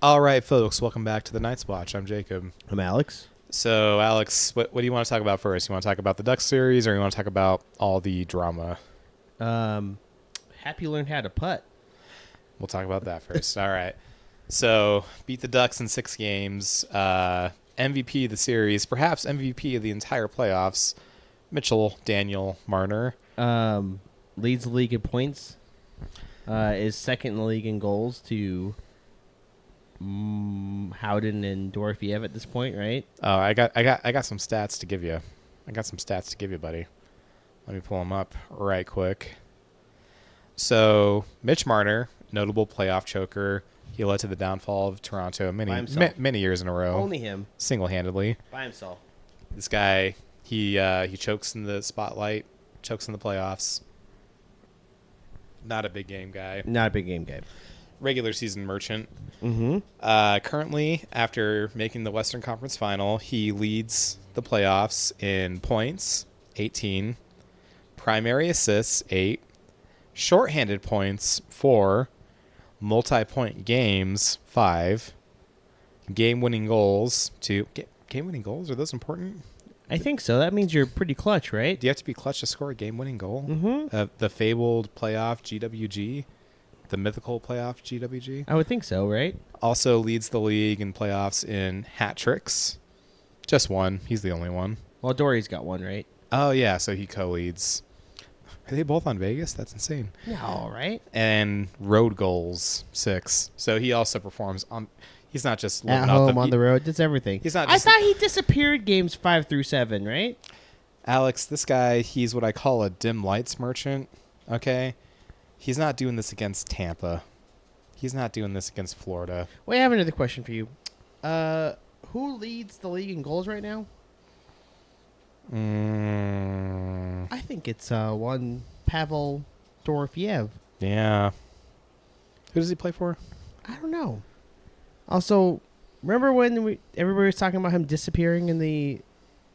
All right, folks, welcome back to the Night's Watch. I'm Jacob. I'm Alex. So, Alex, what do you want to talk about first? You want to talk about the Ducks series, or you want to talk about all the drama? Happy you learned how to putt. We'll talk about that first. All right. So, beat the Ducks in 6 games. MVP of the series, perhaps MVP of the entire playoffs. Mitchell Daniel Marner. Leads the league in points. Is second in the league in goals to Howden and Dorofiev at this point, right? Oh, I got some stats to give you. Buddy. Let me pull them up right quick. So, Mitch Marner, notable playoff choker. He led to the downfall of Toronto many years in a row. Only him. Single-handedly. By himself. This guy, he chokes in the spotlight, chokes in the playoffs. Not a big game guy. Not a big game guy. Regular season merchant. Mm-hmm. Currently, after making the Western Conference Final, he leads the playoffs in points, 18, primary assists, 8, shorthanded points, 4, multi-point games, 5, game-winning goals, 2. Game-winning goals, are those important? I think so. That means you're pretty clutch, right? Do you have to be clutch to score a game-winning goal? Mm-hmm. The fabled playoff GWG? The mythical playoff GWG? I would think so, right? Also leads the league in playoffs in hat tricks. Just one. He's the only one. Well, Dory's got one, right? Oh, yeah, so he co-leads. Are they both on Vegas? That's insane. No, right? And road goals, 6. So he also performs on... He's not just... At home, on the road, does everything. He's not I just... thought he disappeared games 5 through 7, right? Alex, this guy, he's what I call a dim lights merchant, okay? He's not doing this against Tampa. He's not doing this against Florida. Wait, I have another question for you. Who leads the league in goals right now? I think it's one Pavel Dorofiev. Yeah. Who does he play for? I don't know. Also, remember when everybody was talking about him disappearing in the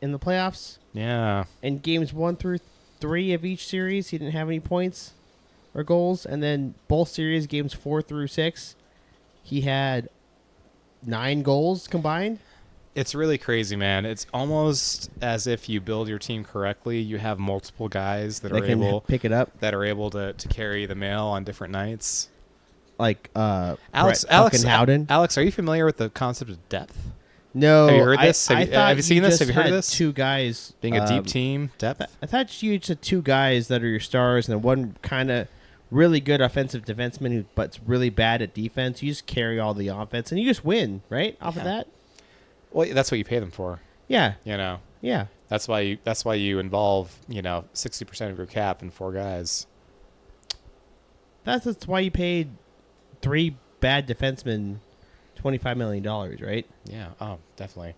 playoffs? Yeah. In games 1 through 3 of each series, he didn't have any points or goals, and then both series, games 4 through 6, he had 9 goals combined. It's really crazy, man. It's almost as if you build your team correctly. You have multiple guys that are able pick it up, that are able to carry the mail on different nights. Like Alex Howden. Alex, are you familiar with the concept of depth? No, have you heard this? Have you seen this? Have you heard of this? 2 guys being a deep team, depth. I thought you just had 2 guys that are your stars, and then one kind of really good offensive defenseman but's really bad at defense. You just carry all the offense, and you just win, right? Off of that. Well, that's what you pay them for. Yeah. You know. Yeah. That's why you involve 60% of your cap in 4 guys. That's why you paid 3 bad defensemen $25 million, right? Yeah. Oh, definitely.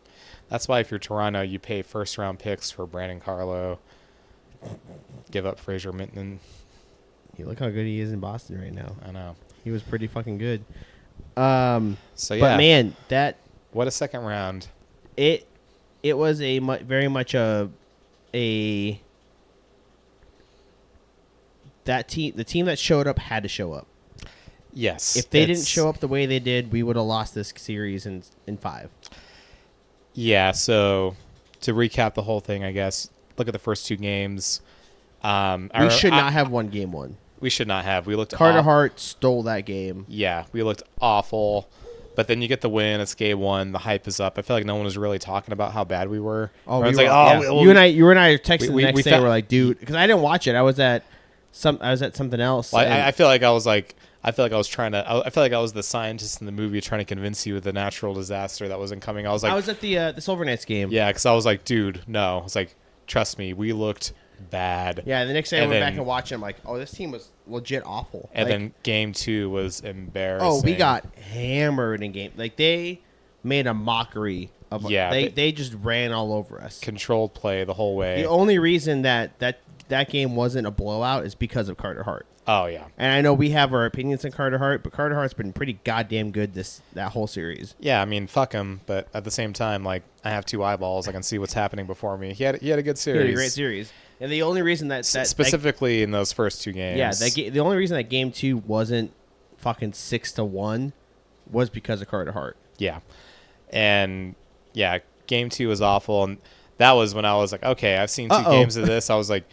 That's why if you're Toronto, you pay first-round picks for Brandon Carlo. Give up Fraser Minton. You look how good he is in Boston right now. I know. He was pretty fucking good. So yeah. But man, what a second round. It was very much that team. The team that showed up had to show up. Yes. If they didn't show up the way they did, we would have lost this series in 5. Yeah. So to recap the whole thing, I guess look at the first 2 games. We should not have won game 1. We should not have. We looked. Carter Hart stole that game. Yeah, we looked awful. But then you get the win. It's game 1. The hype is up. I feel like no one was really talking about how bad we were. Oh, you and I were texting the next day. We're like, dude, because I didn't watch it. I was at something else. Well, I feel like I was the scientist in the movie trying to convince you of the natural disaster that wasn't coming. I was at the Silver Knights game. Yeah, because I was like, dude, no. I was like, trust me, we looked bad. Yeah, the next day I went back and watched it. I'm like, oh, this team was legit awful. And then game 2 was embarrassing. Oh, we got hammered in game. Like, they made a mockery of. Yeah, they just ran all over us. Controlled play the whole way. The only reason that game wasn't a blowout is because of Carter Hart. Oh yeah. And I know we have our opinions on Carter Hart, but Carter Hart's been pretty goddamn good that whole series. Yeah, I mean, fuck him, but at the same time, like, I have 2 eyeballs. I can see what's happening before me. He had a good series. He had a great series. And the only reason that specifically in those first 2 games. Yeah, the only reason that game 2 wasn't fucking 6-1 was because of Carter Hart. Yeah. And, yeah, game 2 was awful. And that was when I was like, okay, I've seen 2 games of this. I was like,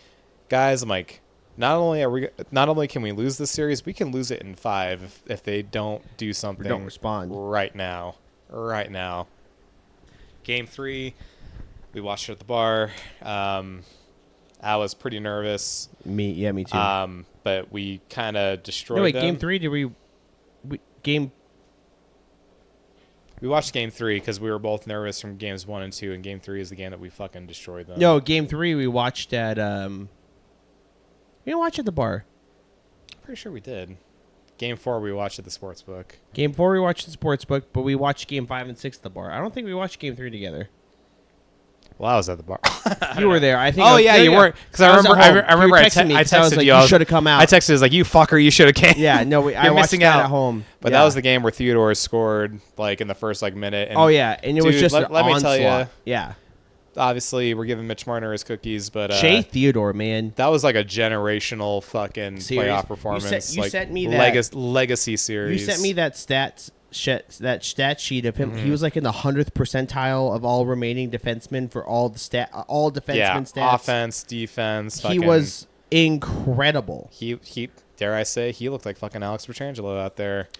guys, I'm like, not only can we lose this series, we can lose it in 5 if they don't do something. Or don't respond. Right now. Game 3, we watched it at the bar. I was pretty nervous. Me too. But we kind of destroyed them. Game 3, We watched game 3 because we were both nervous from games 1 and 2, and game 3 is the game that we fucking destroyed them. No, game 3 we watched at we didn't watch at the bar. Pretty sure we did. Game 4 we watched at the sportsbook. Game 4 we watched at the sportsbook, but we watched game 5 and 6 at the bar. I don't think we watched game 3 together. Well, I was at the bar. You were there. I think. Oh yeah, you weren't. Because I remember I texted you. You should have come out. I texted you, like, you fucker, you should have came. Yeah, no, I You're watched missing that out at home. But that was the game where Theodore scored like in the first like minute. And, oh yeah, and it was just let me tell you. Yeah. Obviously, we're giving Mitch Marner his cookies, but Shea Theodore, man, that was like a generational fucking playoff performance. You sent me that legacy series. You sent me that stat sheet of him. Mm-hmm. He was like in the 100th percentile of all remaining defensemen for all defensemen stats. Offense, defense. He was incredible. He dare I say he looked like fucking Alex Pietrangelo out there.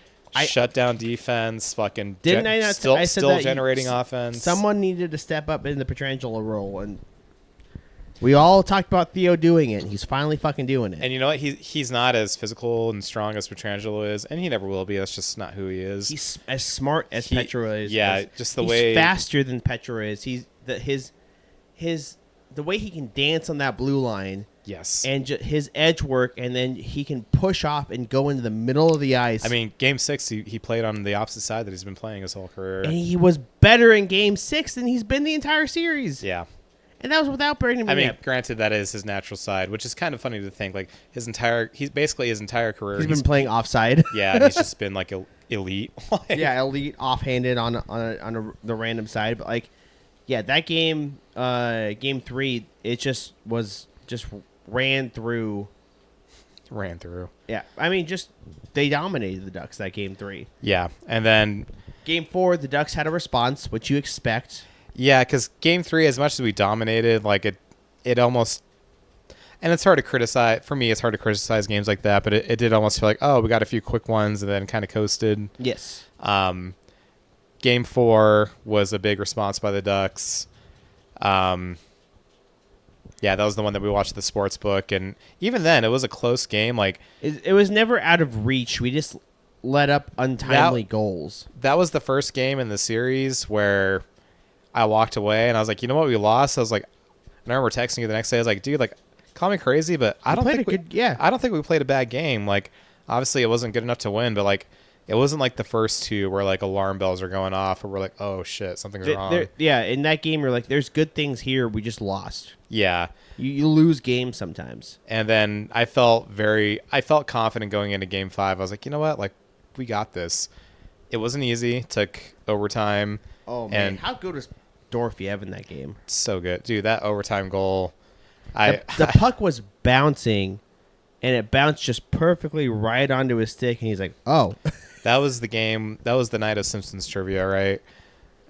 Shut down defense, fucking still generating offense. Someone needed to step up in the Pietrangelo role, and we all talked about Theo doing it. He's finally fucking doing it. And you know what? He's not as physical and strong as Pietrangelo is, and he never will be. That's just not who he is. He's as smart as Petra is. Yeah, just the he's way faster than Petra is. The way he can dance on that blue line. Yes. And his edge work, and then he can push off and go into the middle of the ice. I mean, Game 6, he played on the opposite side that he's been playing his whole career. And he was better in Game 6 than he's been the entire series. Yeah. And that was without Brandon. I mean, granted, that is his natural side, which is kind of funny to think. Like, his entire career. He's been playing offside. Yeah, and he's just been, like, elite. Yeah, elite, offhanded on the random side. But, like, yeah, that game, Game 3, it just ran through. Yeah. I mean, they dominated the Ducks that Game 3. Yeah. And then Game 4, the Ducks had a response, which you expect. Yeah, because Game 3, as much as we dominated, like it almost, and it's hard to criticize. For me, it's hard to criticize games like that, but it did almost feel like, oh, we got a few quick ones and then kind of coasted. Yes. Game 4 was a big response by the Ducks. Yeah, that was the one that we watched at the sportsbook, and even then, it was a close game. Like it was never out of reach. We just let up untimely goals. That was the first game in the series where I walked away, and I was like, you know what, we lost. I was like, and I remember texting you the next day. I was like, dude, like, call me crazy, but I don't think we played a bad game. Like, obviously, it wasn't good enough to win, but like, it wasn't like the first two where like alarm bells are going off, or we're like, oh shit, something's wrong. Yeah, in that game, you're like, there's good things here. We just lost. Yeah. You lose games sometimes. And then I felt confident going into Game 5. I was like, you know what? Like, we got this. It wasn't easy. Took overtime. Oh, man. How good was Dorofeyev in that game? So good. Dude, that overtime goal. The puck was bouncing, and it bounced just perfectly right onto his stick, and he's like, oh. That was the game. That was the night of Simpsons trivia, right?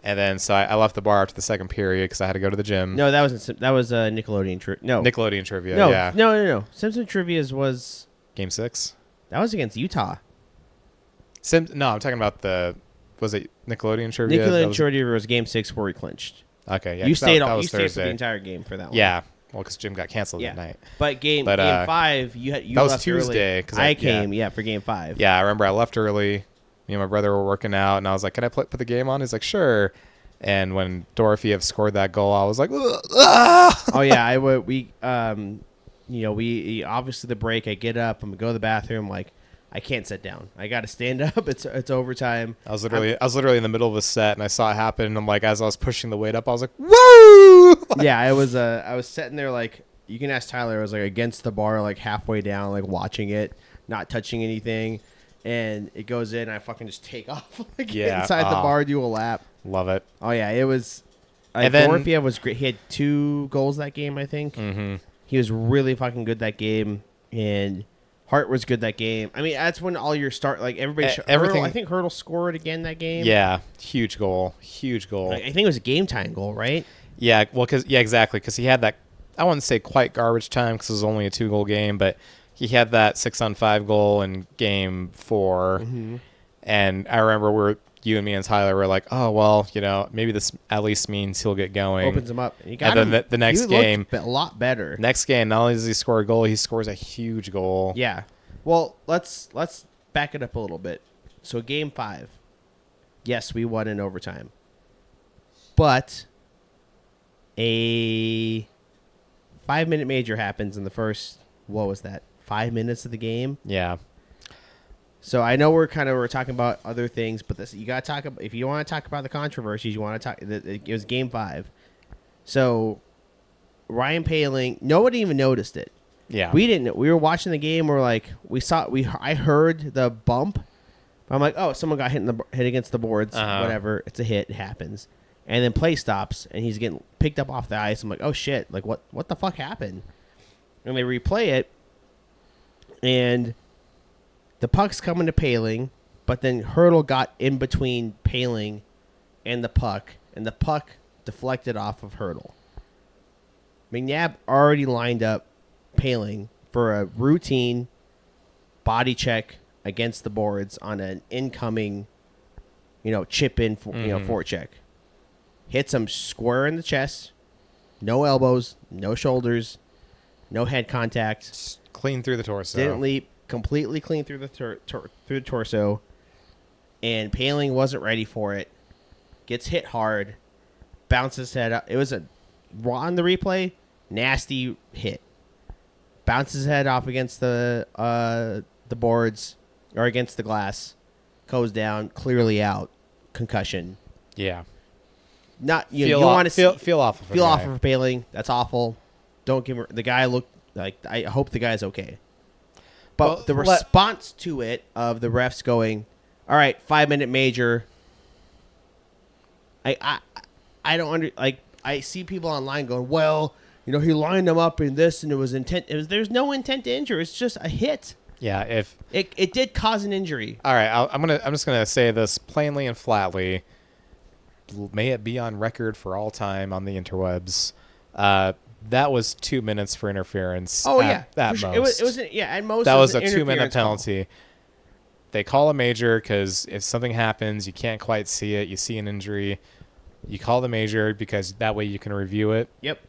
And then so I left the bar after the second period because I had to go to the gym. No, that was Nickelodeon trivia. No, Nickelodeon trivia. No, yeah. No. Simpsons trivia was Game 6. That was against Utah. No, I'm talking about was it Nickelodeon trivia? Nickelodeon trivia was Game 6 where we clinched. Okay, yeah. You stayed Thursday. for the entire game for that one. Yeah, well, because Jim got canceled that night. But game 5, you that was left Tuesday because I came for Game 5. Yeah, I remember I left early. Me and my brother were working out, and I was like, "Can I put the game on?" He's like, "Sure." And when Dorofeyev scored that goal, I was like, ah! Oh yeah, we obviously the break. I get up, I'm gonna go to the bathroom. Like, I can't sit down. I got to stand up. It's overtime. I was literally in the middle of a set, and I saw it happen. And I'm like, as I was pushing the weight up, I was like, "Woo!" Yeah, I was sitting there like, you can ask Tyler. I was like against the bar, like halfway down, like watching it, not touching anything. And it goes in, and I fucking just take off inside the bar, do a lap. Love it. Oh, yeah, it was... Dorofeyev was great. He had 2 goals that game, I think. Mm-hmm. He was really fucking good that game. And Hart was good that game. I mean, that's when all your start like everybody. Everything. Hurdle, I think Hurdle scored again that game. Yeah, huge goal. Like, I think it was a game time goal, right? Yeah, well, exactly, because he had that. I wouldn't say quite garbage time because it was only a 2-goal game, but he had that 6-on-5 goal in game 4, and I remember you and me and Tyler were like, oh well, maybe this at least means he'll get going. Opens him up, and then the next game, a lot better. Next game, not only does he score a goal, he scores a huge goal. Yeah. Well, let's back it up a little bit. So game 5, yes, we won in overtime, but a 5-minute major happens in the first. What was that? 5 minutes of the game. Yeah. So I know we're talking about other things, but you got to talk about, if you want to talk about the controversies, you want to talk. It was game 5. So Ryan Poehling, nobody even noticed it. Yeah. We didn't. We were watching the game. We're like, I heard the bump. I'm like, oh, someone got hit against the boards. Whatever. It's a hit. It happens. And then play stops, and he's getting picked up off the ice. I'm like, oh shit! Like what the fuck happened? And they replay it, and the puck's coming to Poehling, but then Hurdle got in between Poehling and the puck deflected off of Hurdle. McNabb already lined up Poehling for a routine body check against the boards on an incoming, chip in, forecheck. Hits him square in the chest, no elbows, no shoulders, no head contact. Just clean through the torso. Didn't leap. Completely clean through the through the torso, and Poehling wasn't ready for it. Gets hit hard, bounces head up. It was on the replay, nasty hit. Bounces head off against the boards or against the glass, goes down, clearly out, concussion. Yeah. Not you want to feel awful. Feel awful for Poehling. That's awful. Don't give him the guy. Look like I hope the guy's okay. But the response to it of the refs going, all right, 5-minute major. I don't I see people online going, well, he lined them up in this and it was intent. There's no intent to injure. It's just a hit. Yeah, if it did cause an injury. All right, I'm just gonna say this plainly and flatly. May it be on record for all time on the interwebs. That was 2 minutes for interference. Oh yeah, at most. It was at most. That was a 2-minute penalty. They call a major because if something happens, you can't quite see it. You see an injury, you call the major because that way you can review it. Yep.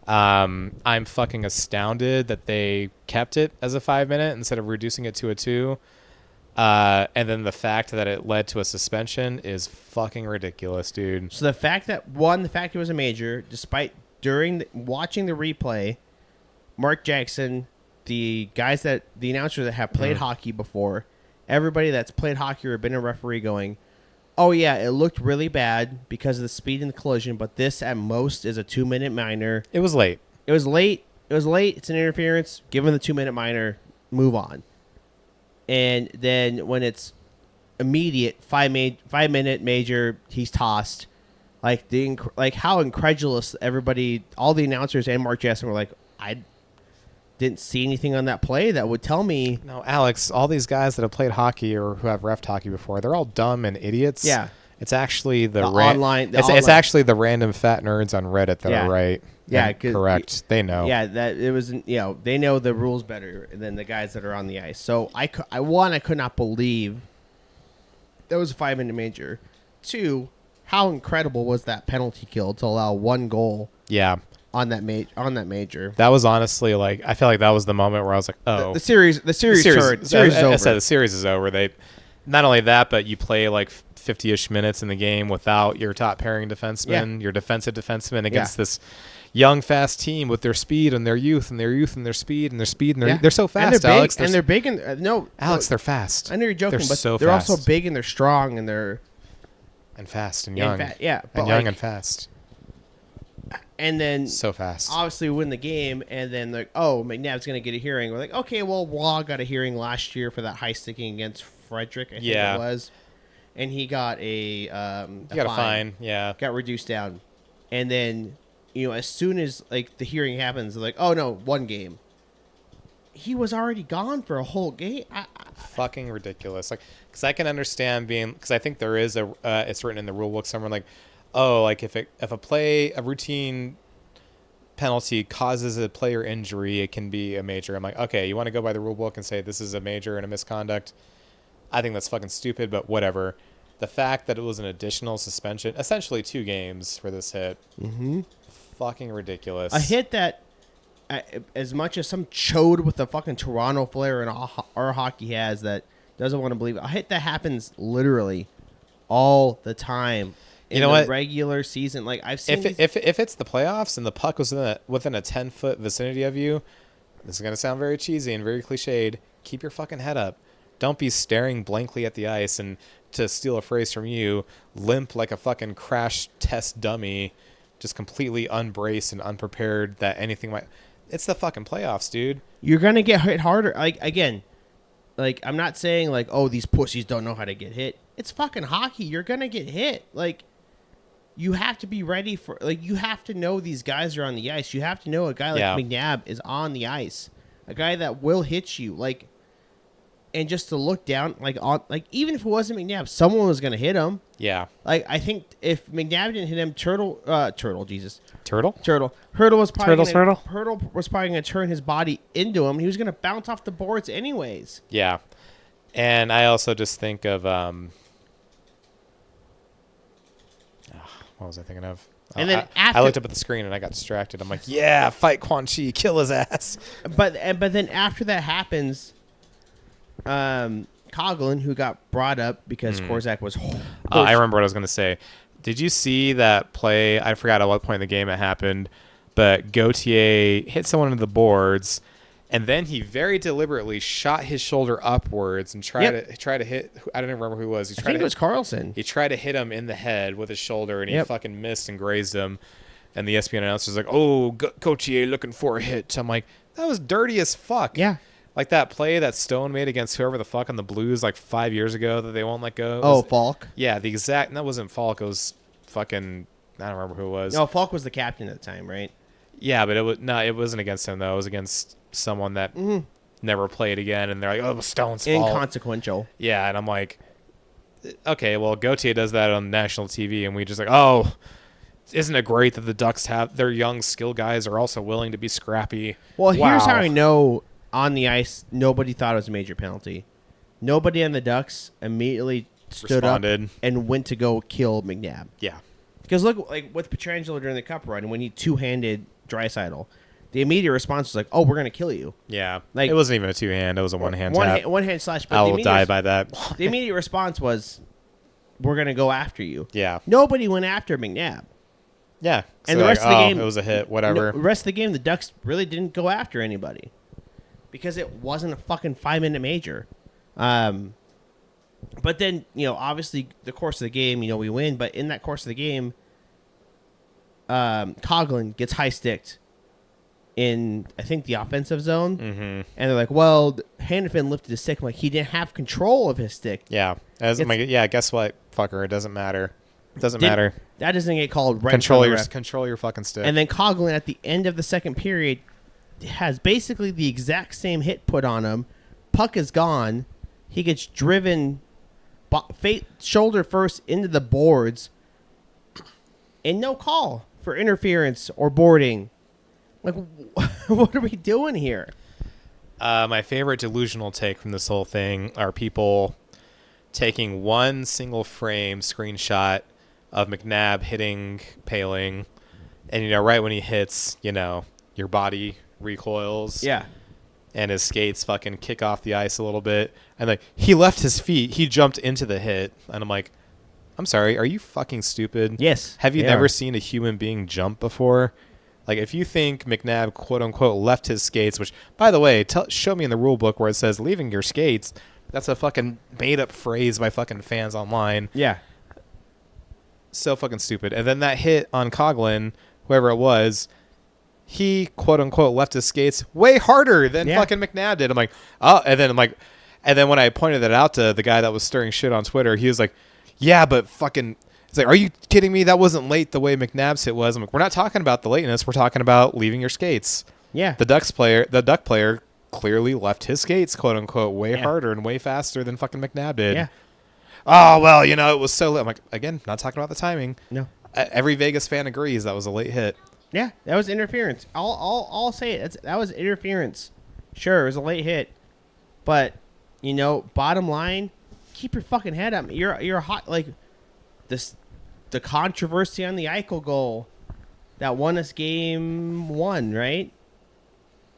I'm fucking astounded that they kept it as a 5-minute instead of reducing it to a 2. And then the fact that it led to a suspension is fucking ridiculous, dude. So the fact it was a major, despite watching the replay, Mark Jackson, the announcers that have played hockey before, everybody that's played hockey or been a referee going, oh yeah, it looked really bad because of the speed and the collision, but this at most is a 2-minute minor. It was late. It's an interference. Given the 2-minute minor, move on. And then when it's immediate 5-minute major, he's tossed. Like how incredulous everybody, all the announcers and Mark Jackson were like, I didn't see anything on that play that would tell me. No, Alex, all these guys that have played hockey or who have reffed hockey before, they're all dumb and idiots. Yeah. It's actually it's actually the random fat nerds on Reddit that are right. Yeah, correct. They know. Yeah, that it was. They know the rules better than the guys that are on the ice. So I could not believe that was a 5-minute major. 2, how incredible was that penalty kill to allow 1 goal? Yeah. On that major. That was honestly I feel like that was the moment where I was like, oh, the series is over. I said the series is over. They not only that, but you play 50-ish minutes in the game without your top pairing defenseman, your defensive defenseman against this young, fast team with their speed and their youth and their youth and their speed and their speed and they're so fast, and Alex. And they're big and Alex, they're fast. I know you're joking, but so they're fast. also big and they're strong and they're fast and young. But young and fast. And then so fast. Obviously win the game, and then McNabb's going to get a hearing. We're like, okay, well, Waugh got a hearing last year for that high sticking against Frederick, I think it was, and he got a fine. Yeah, got reduced down, and then as soon as the hearing happens, they're like, oh no, 1 game. he was already gone for a whole game. Fucking ridiculous. Like, because I can understand being, because I think there is it's written in the rule book somewhere like, oh, like if a routine penalty causes a player injury, it can be a major. I'm like, okay, you want to go by the rule book and say this is a major and a misconduct? I think that's fucking stupid, but whatever. The fact that it was an additional suspension, essentially 2 games for this hit, fucking ridiculous. A hit that, as much as some chode with the fucking Toronto flair and our hockey has that doesn't want to believe it, a hit that happens literally all the time in the regular season. Like I've seen, if it's the playoffs and the puck was within a 10-foot vicinity of you, this is gonna sound very cheesy and very cliched. Keep your fucking head up. Don't be staring blankly at the ice and, to steal a phrase from you, limp like a fucking crash test dummy, just completely unbraced and unprepared that anything might. It's the fucking playoffs, dude. You're gonna get hit harder. Like again, like I'm not saying like, oh, these pussies don't know how to get hit. It's fucking hockey. You're gonna get hit. Like you have to be ready for. Like you have to know these guys are on the ice. You have to know a guy like McNabb is on the ice, a guy that will hit you. Like, and just to look down, like on, like even if it wasn't McNabb, someone was gonna hit him. Yeah. Like I think if McNabb didn't hit him, Turtle was probably gonna turn his body into him. He was gonna bounce off the boards anyways. Yeah, and I also just think of what was I thinking of? And then I looked up at the screen and I got distracted. I'm like, yeah, fight Quan Chi, kill his ass. But then after that happens, Coughlin, who got brought up because Korczak was. I remember what I was going to say. Did you see that play? I forgot at what point in the game it happened, but Gauthier hit someone into the boards, and then he very deliberately shot his shoulder upwards and tried to hit. I don't even remember who it was. I think it was Carlson. He tried to hit him in the head with his shoulder, and he fucking missed and grazed him. And the ESPN announcer's like, "Oh, Gauthier looking for a hit." I'm like, that was dirty as fuck. Yeah. Like that play that Stone made against whoever the fuck on the Blues like 5 years ago that they won't let go. Falk. Yeah, that wasn't Falk. It was fucking, I don't remember who it was. No, Falk was the captain at the time, right? Yeah, but it wasn't against him though. It was against someone that never played again, and they're like, "Oh, it was Stone's fault." Inconsequential. Yeah, and I'm like, okay, well, Gauthier does that on national TV, and we just like, oh, isn't it great that the Ducks have their young skill guys are also willing to be scrappy? Well, here's how I know. On the ice, nobody thought it was a major penalty. Nobody on the Ducks immediately stood up and went to go kill McNabb. Yeah. Because look, like with Pietrangelo during the Cup run, when he two-handed Draisaitl, the immediate response was like, "Oh, we're going to kill you." Yeah. Like, it wasn't even a two-hand. It was a one-hand tap. One-hand slash. But I will die by that. The immediate response was, "We're going to go after you." Yeah. Nobody went after McNabb. Yeah. And the rest of the game, it was a hit, whatever. The rest of the game, the Ducks really didn't go after anybody. Because it wasn't a fucking 5-minute major. But then, obviously the course of the game, we win. But in that course of the game, Coughlin gets high-sticked in, I think, the offensive zone. Mm-hmm. And they're like, well, Hannafin lifted his stick. I'm like, he didn't have control of his stick. Yeah. Guess what, fucker? It doesn't matter. It doesn't matter. That doesn't get called right. Control your fucking stick. And then Coughlin, at the end of the second period, has basically the exact same hit put on him. Puck is gone. He gets driven shoulder first into the boards. And no call for interference or boarding. Like, what are we doing here? My favorite delusional take from this whole thing are people taking one single frame screenshot of McNabb hitting Paling. And, right when he hits, your body recoils. Yeah. And his skates fucking kick off the ice a little bit. And like he left his feet. He jumped into the hit. And I'm like, I'm sorry, are you fucking stupid? Yes. Have you never seen a human being jump before? Like if you think McNabb quote unquote left his skates, which by the way, show me in the rule book where it says leaving your skates. That's a fucking made up phrase by fucking fans online. Yeah. So fucking stupid. And then that hit on Coughlin, whoever it was, he quote unquote left his skates way harder than fucking McNabb did. I'm like, oh, and then when I pointed that out to the guy that was stirring shit on Twitter, he was like, yeah, but fucking, it's like, are you kidding me? That wasn't late the way McNabb's hit was. I'm like, we're not talking about the lateness. We're talking about leaving your skates. Yeah. The Duck player clearly left his skates, quote unquote, way harder and way faster than fucking McNabb did. Yeah. Oh, well, it was so late. I'm like, again, not talking about the timing. No. Every Vegas fan agrees that was a late hit. Yeah, that was interference. I'll say it. That was interference. Sure, it was a late hit, but bottom line, keep your fucking head up. You're hot like this. The controversy on the Eichel goal that won us game 1, right?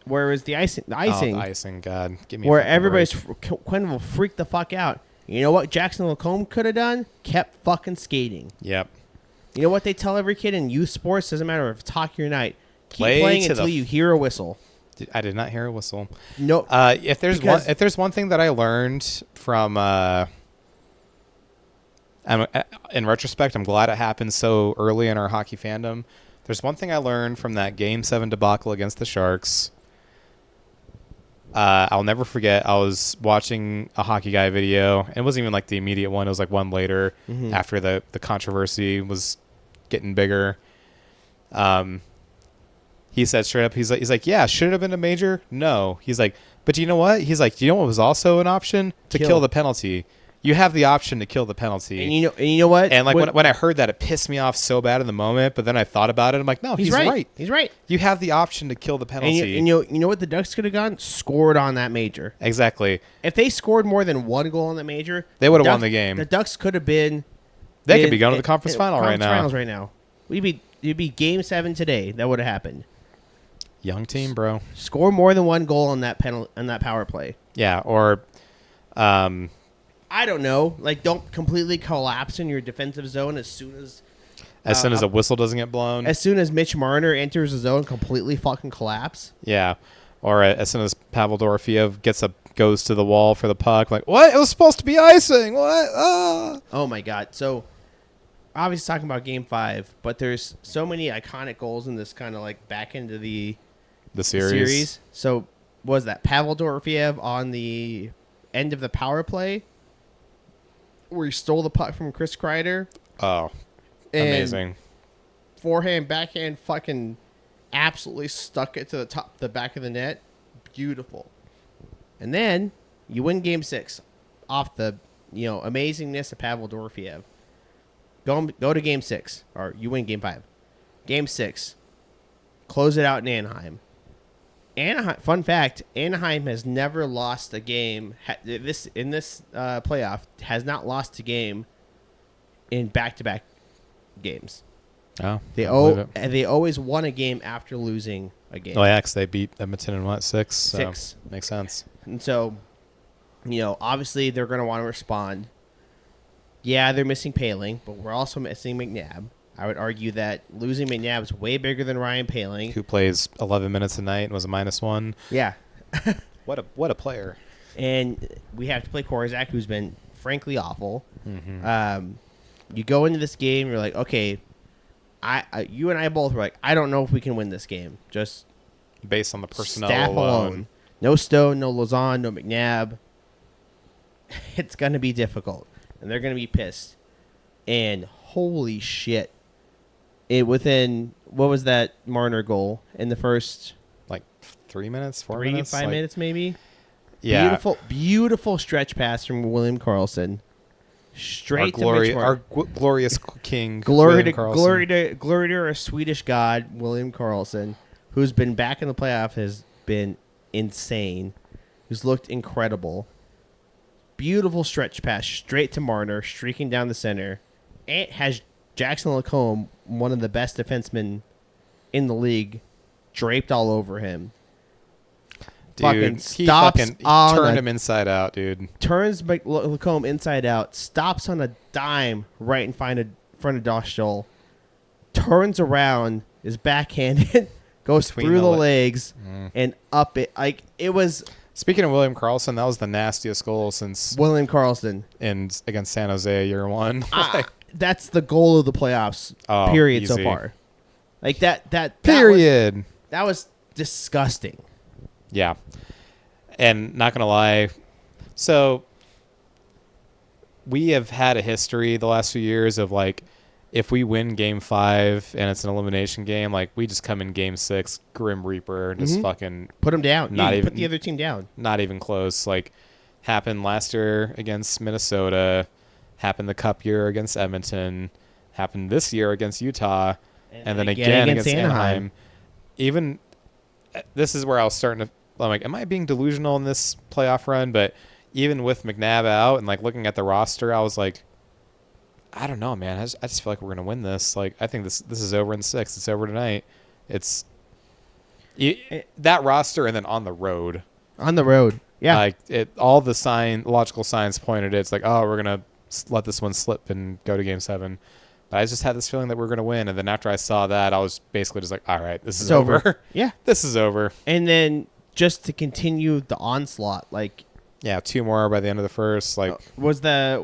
Where was the icing? The icing. Oh, the icing, God, give me. Where a fucking everybody's break. Quinn will freak the fuck out. You know what Jackson Lacombe could have done? Kept fucking skating. Yep. You know what they tell every kid in youth sports? Doesn't matter if it's hockey or night. Keep Play playing to until you hear a whistle. I did not hear a whistle. No. If there's one thing that I learned from, in retrospect, I'm glad it happened so early in our hockey fandom. There's one thing I learned from that Game 7 debacle against the Sharks. I'll never forget. I was watching a hockey guy video, and it wasn't even like the immediate one. It was like one later after the controversy was getting bigger. He said straight up, he's like, yeah, should it have been a major? No. He's like, but you know what? He's like, do you know what was also an option? To kill the penalty. You have the option to kill the penalty. And you know what? And like when I heard that, it pissed me off so bad in the moment. But then I thought about it. I'm like, no, he's right. He's right. You have the option to kill the penalty. And you know what the Ducks could have done? Scored on that major. Exactly. If they scored more than one goal on the major, they would have won the game. The Ducks could have been. They could be going to the conference final right now. Finals right now. It'd be Game 7 today. That would have happened. Young team, bro. Score more than one goal on that power play. Yeah, or I don't know. Like, don't completely collapse in your defensive zone as soon as a whistle doesn't get blown. As soon as Mitch Marner enters the zone, completely fucking collapse. Yeah, or as soon as Pavel Dorofeev goes to the wall for the puck, like, what? It was supposed to be icing. What? Oh my God. So obviously talking about Game 5, but there's so many iconic goals in this kind of like back into the series. So what was that? Pavel Dorofeev on the end of the power play, where he stole the puck from Chris Kreider. Oh, amazing! Forehand, backhand, fucking absolutely stuck it to the back of the net. Beautiful. And then you win Game 6 off the amazingness of Pavel Dorofeev. Go to Game 6, or you win Game 5. Game 6, close it out in Anaheim. Fun fact: Anaheim has never lost a game. In this playoff, has not lost a game in back-to-back games. Oh, they always won a game after losing a game. Oh yeah, 'cause they beat Edmonton in what, 6? So 6 makes sense. And so, obviously they're going to want to respond. Yeah, they're missing Poehling, but we're also missing McNabb. I would argue that losing McNabb is way bigger than Ryan Poehling, who plays 11 minutes a night and was a -1. Yeah. What a player. And we have to play Korzak, who's been frankly awful. Mm-hmm. You go into this game, you're like, okay, you and I both were like, I don't know if we can win this game. Just based on the personnel staff alone. No Stone, no Lausanne, no McNabb. It's going to be difficult. And they're going to be pissed. And holy shit. Within, what was that Marner goal in the first? Like 3 minutes, 4 minutes? 5 minutes maybe? Yeah. Beautiful stretch pass from William Karlsson. Straight to Mitch Marner. Our glorious king, glory to our Swedish god, William Karlsson, who's been back in the playoff, has been insane. Who's looked incredible. Beautiful stretch pass straight to Marner, streaking down the center. It has Jackson Lacombe, one of the best defensemen in the league, draped all over him. Dude, he turned him inside out, dude. Turns Lacombe inside out, stops on a dime right in front of Dostal, turns around, is backhanded, goes through the legs, and up it. Like, it was... Speaking of William Karlsson, that was the nastiest goal since... William Karlsson. Against San Jose year 1. That's the goal of the playoffs, period, easy. so far. Like, that period. That was disgusting. Yeah. And not going to lie, so we have had a history the last few years of, like, if we win Game 5 and it's an elimination game, like we just come in Game 6, Grim Reaper, and just fucking put them down. Not even put the other team down. Not even close. Like happened last year against Minnesota, happened the Cup year against Edmonton, happened this year against Utah, and then again against Anaheim. Even this is where I was starting to. I'm like, am I being delusional in this playoff run? But even with McNabb out and like looking at the roster, I was like, I don't know, man. I just feel like we're gonna win this. Like, I think this is over in 6. It's over tonight. It's that roster, and then on the road. On the road, yeah. Like all the logical signs pointed. It's like, oh, we're gonna let this one slip and go to Game 7. But I just had this feeling that we're gonna win. And then after I saw that, I was basically just like, all right, this is over. Yeah, this is over. And then just to continue the onslaught, like. Yeah, 2 more by the end of the first. Like was the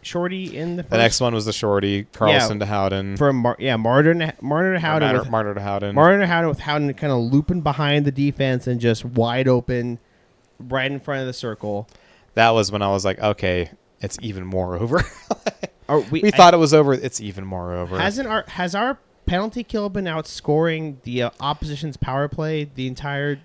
shorty in the first? The next one was the shorty, Carlson to Howden. Martin to Howden. Martin to Howden. Martin to Howden with Howden kind of looping behind the defense and just wide open, right in front of the circle. That was when I was like, okay, it's even more over. we thought it was over. It's even more over. Has our penalty kill been outscoring the opposition's power play the entire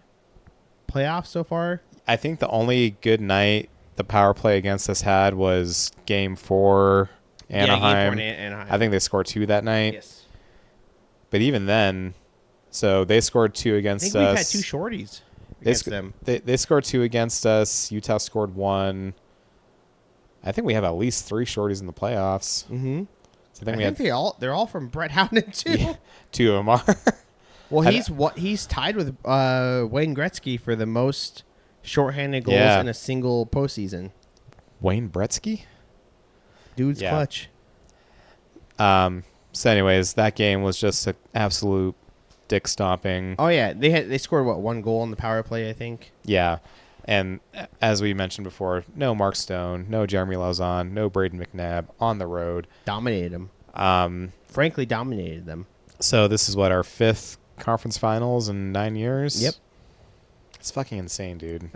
playoffs so far? I think the only good night the power play against us had was Game 4 Anaheim. Yeah, Game 4 Anaheim. I think they scored 2 that night. Yes. But even then, so they scored 2 against us. I think we've had 2 shorties against them. They scored 2 against us. Utah scored 1. I think we have at least 3 shorties in the playoffs. Mm-hmm. So I think they're all from Brett Howden too. Yeah, 2 of them are. Well, he's tied with Wayne Gretzky for the most shorthanded goals in a single postseason. Wayne Gretzky? Dude's clutch. So anyways, that game was just an absolute dick stomping. Oh yeah, they scored 1 goal on the power play, I think. Yeah. And as we mentioned before, no Mark Stone, no Jeremy Lauzon, no Braden McNabb on the road. Dominated them. Frankly, dominated them. So this is what, our 5th conference finals in 9 years? Yep. It's fucking insane, dude.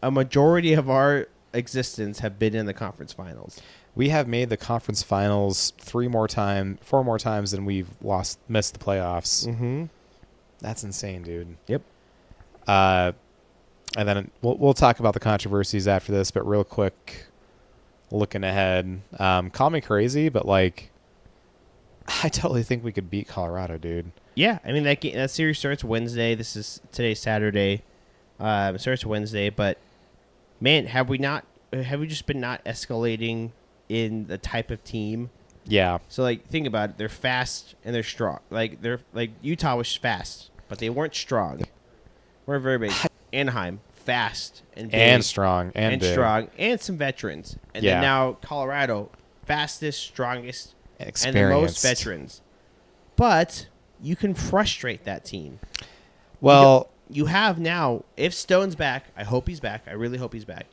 A majority of our existence have been in the conference finals. We have made the conference finals 4 more times than we've missed the playoffs. Mm-hmm. That's insane, dude. Yep. And then we'll talk about the controversies after this, but real quick, looking ahead, call me crazy, but like, I totally think we could beat Colorado, dude. Yeah, I mean that series starts Wednesday. Today's Saturday. It starts Wednesday, but man, have we just been not escalating in the type of team? Yeah. So like, think about it. They're fast and they're strong. Like Utah was fast, but they weren't strong. We're very big. Anaheim, fast and big, and strong and big. strong, and some veterans. And then now Colorado, fastest, strongest, and the most veterans. But you can frustrate that team. Well, you have now, if Stone's back, I hope he's back. I really hope he's back.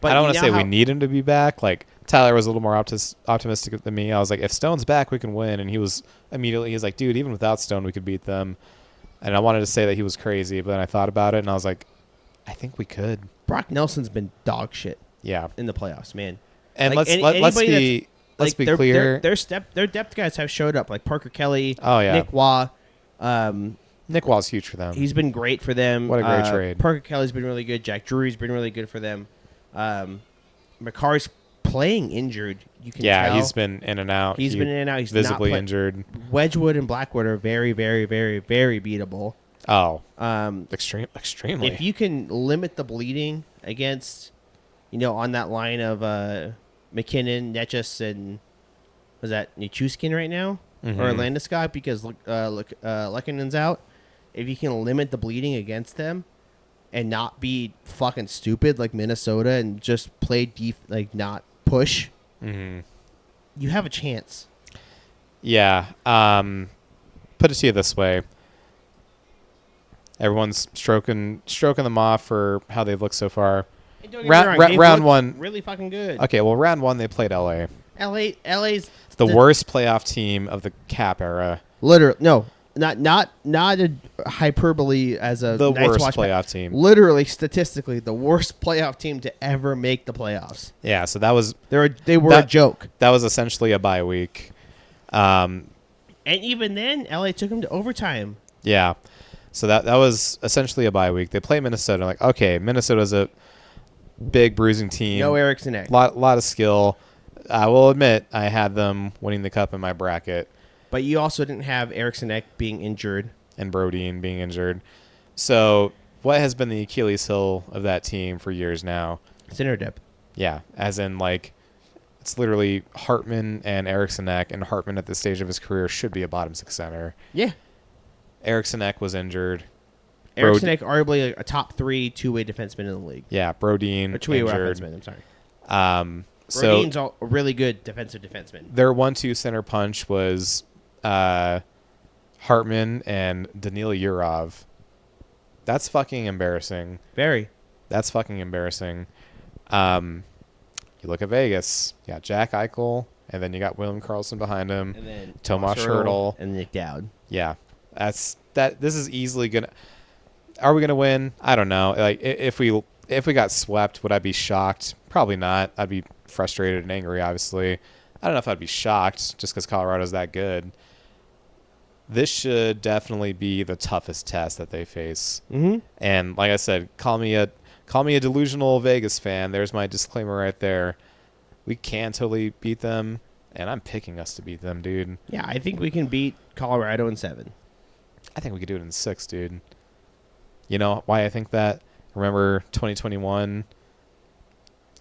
But I don't want to say we need him to be back. Like, Tyler was a little more optimistic than me. I was like, if Stone's back, we can win. And he's like, dude, even without Stone, we could beat them. And I wanted to say that he was crazy, but then I thought about it, and I was like, I think we could. Brock Nelson's been dog shit. Yeah. In the playoffs, man. And let's be clear. Their depth guys have showed up, like Parker Kelly, Nick Waugh. Nick Waugh's huge for them. He's been great for them. What a great trade. Parker Kelly's been really good. Jack Drury's been really good for them. McCarr's playing injured. You can tell. Yeah, he's been in and out. He's been in and out. He's visibly injured. Wedgwood and Blackwood are very, very, very, very beatable. Oh, extremely. If you can limit the bleeding against, on that line of McKinnon, Netchus, and was that Nichushkin right now, or Landeskog, because Lekkonen's out. If you can limit the bleeding against them and not be fucking stupid like Minnesota and just play not push, you have a chance. Yeah. Put it to you this way. Everyone's stroking them off for how they've looked so far. Round 1 really fucking good. Okay, well, round 1 they played LA's LA's the worst playoff team of the Cap era. Literally, no. not a hyperbole as a The nice worst watch, but playoff team. literally, statistically, the worst playoff team to ever make the playoffs. Yeah, so that was They were a joke. That was essentially a bye week. And even then, LA took them to overtime. Yeah. So that was essentially a bye week. They play Minnesota. Like, okay, Minnesota's a big bruising team. No Erickson Ek. Lot of skill. I will admit I had them winning the cup in my bracket. But you also didn't have Erickson Ek being injured. And Brodeen being injured. So what has been the Achilles heel of that team for years now? Center depth. Yeah, as in like it's literally Hartman and Erickson Ek, and Hartman at this stage of his career should be a bottom six center. Yeah. Erickson Ek was injured. Erickson Ek, arguably a top 3 two-way defenseman in the league. Yeah, Brodeen Or two-way injured. defenseman, I'm sorry. So Brodeen's a really good defensive defenseman. their 1-2 center punch was Hartman and Danil Yurov. That's fucking embarrassing. Very. That's fucking embarrassing. You look at Vegas. You got Jack Eichel, and then you got William Karlsson behind him. And then Tomas Hertl. and Nick Dowd. Yeah, this is easily gonna. Are we gonna win? I don't know. Like if we got swept, would I be shocked? Probably not. I'd be frustrated and angry. Obviously, I don't know if I'd be shocked just because Colorado's that good. This should definitely be the toughest test that they face. Mm-hmm. And like I said, call me a delusional Vegas fan. There's my disclaimer right there. We can totally beat them, and I'm picking us to beat them, dude. Yeah, I think we can beat Colorado in 7. I think we could do it in 6, dude. You know why I think that? Remember 2021?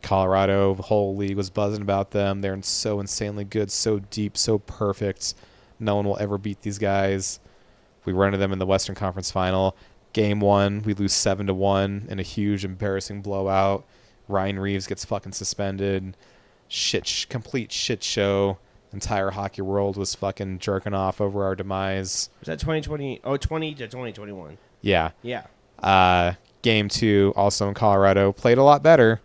Colorado, the whole league was buzzing about them. They're so insanely good, so deep, so perfect. No one will ever beat these guys. We run into them in the Western Conference Final. Game 1, we lose 7-1 in a huge, embarrassing blowout. Ryan Reeves gets fucking suspended. Complete shit show. Entire hockey world was fucking jerking off over our demise. Was that 2020? Oh, 20 to 2021. Yeah. Yeah. Game 2, also in Colorado, played a lot better.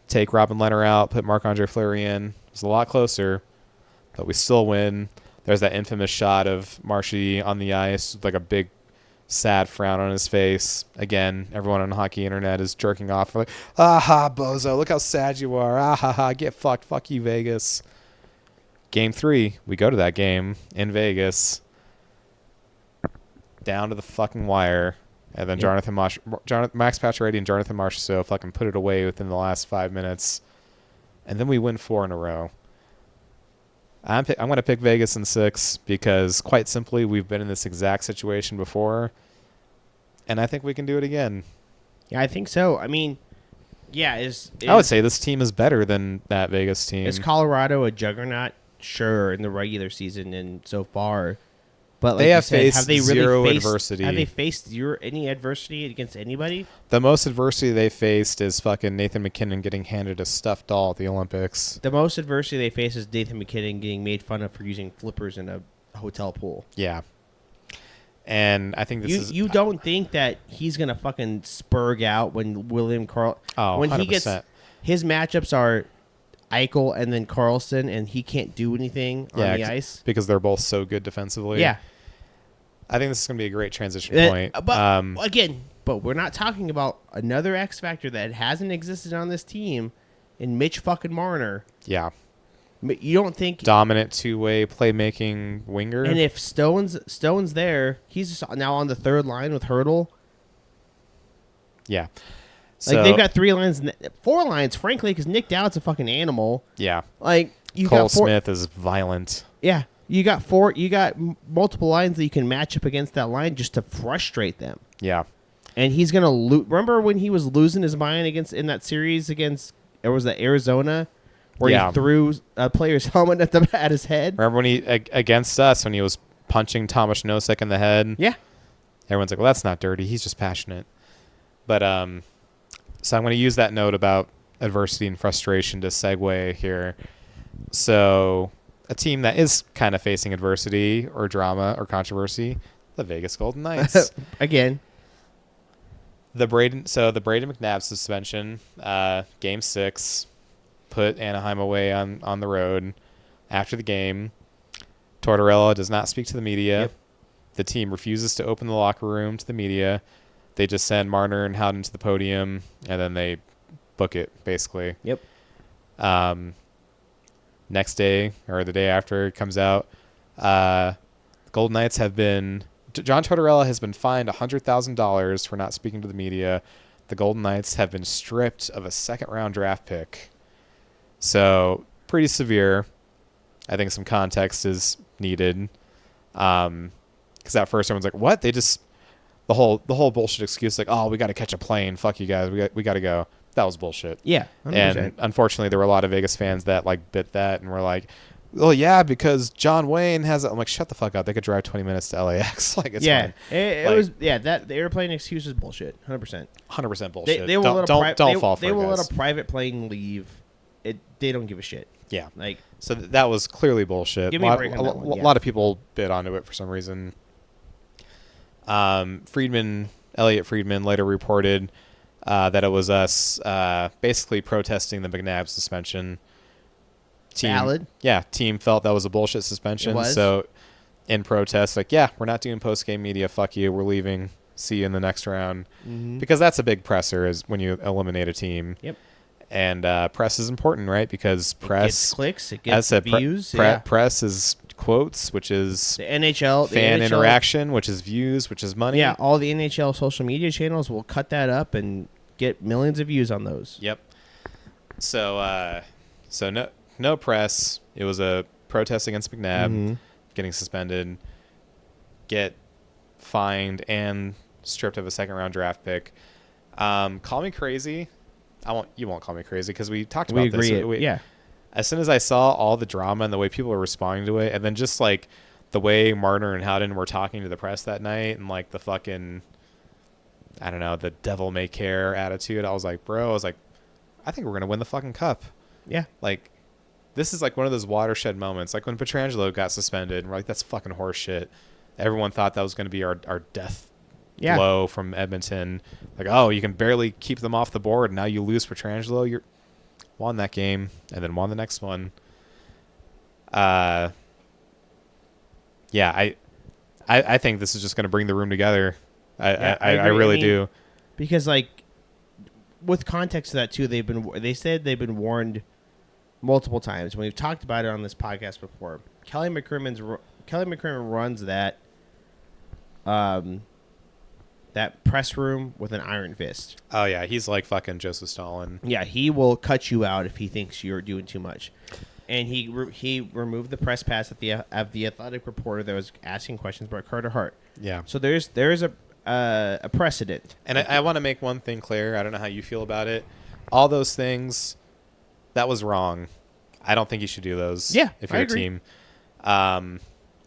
Take Robin Lehner out, put Marc-Andre Fleury in. It was a lot closer, but we still win. There's that infamous shot of Marshy on the ice with like a big sad frown on his face. Again, everyone on hockey internet is jerking off. Like, aha, bozo, look how sad you are. Ah, get fucked. Fuck you, Vegas. Game 3, we go to that game in Vegas. Down to the fucking wire. And then Max Pacioretty and Jonathan Marchessault fucking put it away within the last 5 minutes. And then we win 4 in a row. I'm going to pick Vegas in 6 because, quite simply, we've been in this exact situation before. And I think we can do it again. Yeah, I think so. I mean, yeah. I would say this team is better than that Vegas team. Is Colorado a juggernaut? Sure, in the regular season and so far. But like they have you said, faced have they really zero faced, adversity. Have they faced any adversity against anybody? The most adversity they faced is fucking Nathan McKinnon getting handed a stuffed doll at the Olympics. The most adversity they face is Nathan McKinnon getting made fun of for using flippers in a hotel pool. Yeah. And I think you don't think that he's gonna fucking spurg out when when 100%. he gets his matchups are Eichel and then Karlsson, and he can't do anything on the ice because they're both so good defensively. Yeah, I think this is going to be a great transition point. But we're not talking about another X factor that hasn't existed on this team in Mitch fucking Marner. Yeah, you don't think dominant two-way playmaking winger. And if Stone's there, he's now on the third line with Hertl. Yeah. Like, they've got 3 lines, 4 lines, frankly, because Nick Dowd's a fucking animal. Yeah. Like, Cole Smith is violent. Yeah. You got multiple lines that you can match up against that line just to frustrate them. Yeah. And he's going to lose. Remember when he was losing his mind in that series against, or was that Arizona, where he threw a player's helmet at his head? Remember when against us, when he was punching Tomas Nosek in the head? Yeah. Everyone's like, well, that's not dirty. He's just passionate. But, so I'm going to use that note about adversity and frustration to segue here. So a team that is kind of facing adversity or drama or controversy, the Vegas Golden Knights. Again. The Braden McNabb suspension, Game 6, put Anaheim away on the road. After the game, Tortorella does not speak to the media. Yep. The team refuses to open the locker room to the media. They just send Marner and Howden to the podium, and then they book it, basically. Yep. Next day, or the day after it comes out, Golden Knights have been... John Tortorella has been fined $100,000 for not speaking to the media. The Golden Knights have been stripped of a second-round draft pick. So, pretty severe. I think some context is needed. Because at first everyone's like, what? They just... The whole bullshit excuse, like, oh, we got to catch a plane. Fuck you guys. We got to go. That was bullshit. Yeah, 100%. And unfortunately, there were a lot of Vegas fans that like bit that and were like, "Well, yeah, because John Wayne has." I'm like, "Shut the fuck up! They could drive 20 minutes to LAX. Like, it's fine." It like, was that the airplane excuse is bullshit. 100%. 100% bullshit. They will don't fall for it. They will guys. let a private plane leave. They don't give a shit. Yeah, like so that was clearly bullshit. Give me a break on that one. A lot of people bit onto it for some reason. Elliot Friedman later reported that it was us basically protesting the McNabb suspension. Valid. Yeah, team felt that was a bullshit suspension. It was. So in protest, like, yeah, we're not doing post-game media. Fuck you. We're leaving. See you in the next round. Mm-hmm. Because that's a big presser is when you eliminate a team. Yep. And press is important, right? Because press... It gets clicks. It gets views. Press is quotes, which is... The NHL... Fan the NHL, interaction, which is views, which is money. Yeah, all the NHL social media channels will cut that up and get millions of views on those. Yep. So no press. It was a protest against McNabb, getting suspended, get fined, and stripped of a second-round draft pick. Call me crazy. You won't call me crazy because we talked about this. Yeah. As soon as I saw all the drama and the way people were responding to it, and then just like the way Marner and Howden were talking to the press that night, and like the fucking, I don't know, the devil may care attitude, I was like, I think we're gonna win the fucking cup. Yeah. Like, this is like one of those watershed moments, like when Pietrangelo got suspended, and we're like, that's fucking horse shit. Everyone thought that was gonna be our death blow from Edmonton. Like, oh, you can barely keep them off the board, and now you lose Pietrangelo. You're won that game and then won the next one. Yeah, I think this is just going to bring the room together. I really do. Because like with context to that too, they said they've been warned multiple times. We've talked about it on this podcast before. Kelly McCrimmon runs that that press room with an iron fist. Oh yeah, he's like fucking Joseph Stalin. Yeah, he will cut you out if he thinks you're doing too much. And he removed the press pass of the athletic reporter that was asking questions about Carter Hart. Yeah. So there is a precedent. And I want to make one thing clear. I don't know how you feel about it. All those things, that was wrong. I don't think you should do those. Yeah, if you're I a agree. team. I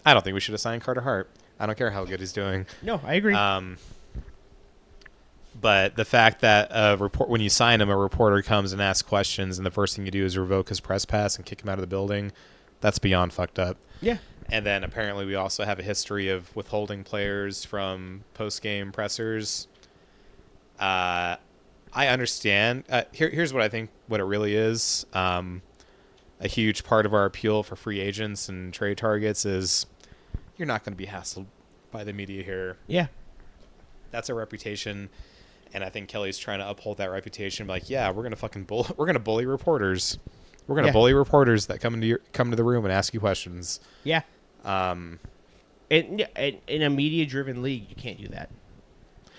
don't think we should assign Carter Hart. I don't care how good he's doing. No, I agree. But the fact that when you sign him, a reporter comes and asks questions, and the first thing you do is revoke his press pass and kick him out of the building, that's beyond fucked up. Yeah. And then apparently we also have a history of withholding players from post-game pressers. I understand. Here's what I think what it really is. A huge part of our appeal for free agents and trade targets is you're not going to be hassled by the media here. Yeah. That's our reputation. And I think Kelly's trying to uphold that reputation. Like, yeah, we're gonna bully reporters. We're gonna bully reporters that come to the room and ask you questions. Yeah. In a media-driven league, you can't do that.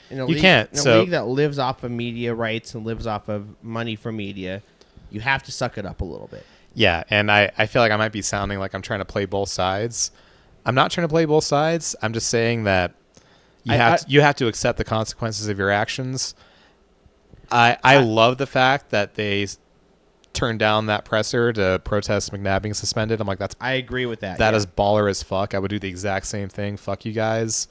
In a league that lives off of media rights and lives off of money from media, you have to suck it up a little bit. Yeah, and I feel like I might be sounding like I'm trying to play both sides. I'm not trying to play both sides. I'm just saying that you have to accept the consequences of your actions. I love the fact that they turned down that presser to protest McNabb being suspended. I'm like, I agree with that. That is baller as fuck. I would do the exact same thing. Fuck you guys.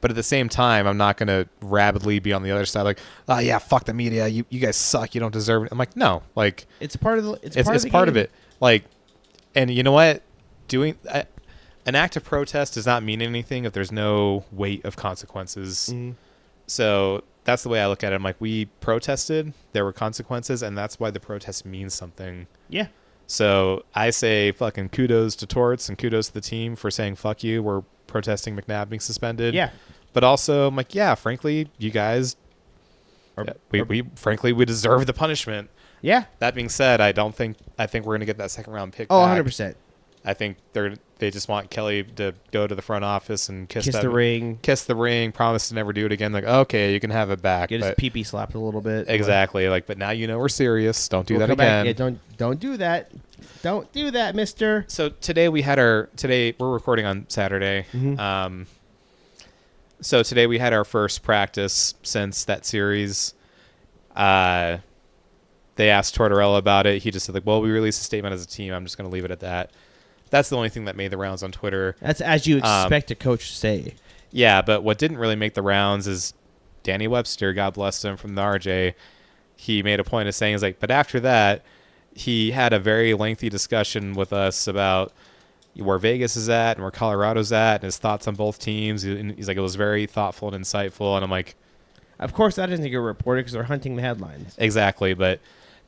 But at the same time, I'm not going to rabidly be on the other side like, oh yeah, fuck the media. You guys suck. You don't deserve it. I'm like, no. Like, it's part of it. Like, and you know what? An act of protest does not mean anything if there's no weight of consequences. Mm-hmm. So that's the way I look at it. I'm like, we protested, there were consequences, and that's why the protest means something. Yeah. So I say fucking kudos to Torts and kudos to the team for saying fuck you. We're protesting McNabb being suspended. Yeah. But also, I'm like, yeah, frankly, you guys, we frankly, we deserve the punishment. Yeah. That being said, I think we're going to get that second round pick Oh, back. 100%. I think they just want Kelly to go to the front office and kiss the ring. Kiss the ring, promise to never do it again. Like, okay, you can have it back. Get his pee-pee slapped a little bit. Exactly. But now you know we're serious. Don't do that again. Yeah, don't do that. Don't do that, mister. So today we're recording on Saturday. Mm-hmm. So today we had our first practice since that series. They asked Tortorella about it. He just said, well, we released a statement as a team. I'm just going to leave it at that. That's the only thing that made the rounds on Twitter. That's as you expect a coach to say. Yeah, but what didn't really make the rounds is Danny Webster, God bless him, from the RJ. He made a point of saying, but after that, he had a very lengthy discussion with us about where Vegas is at and where Colorado's at and his thoughts on both teams. He's like, it was very thoughtful and insightful. And I'm like, of course that doesn't get reported because they're hunting the headlines. Exactly. But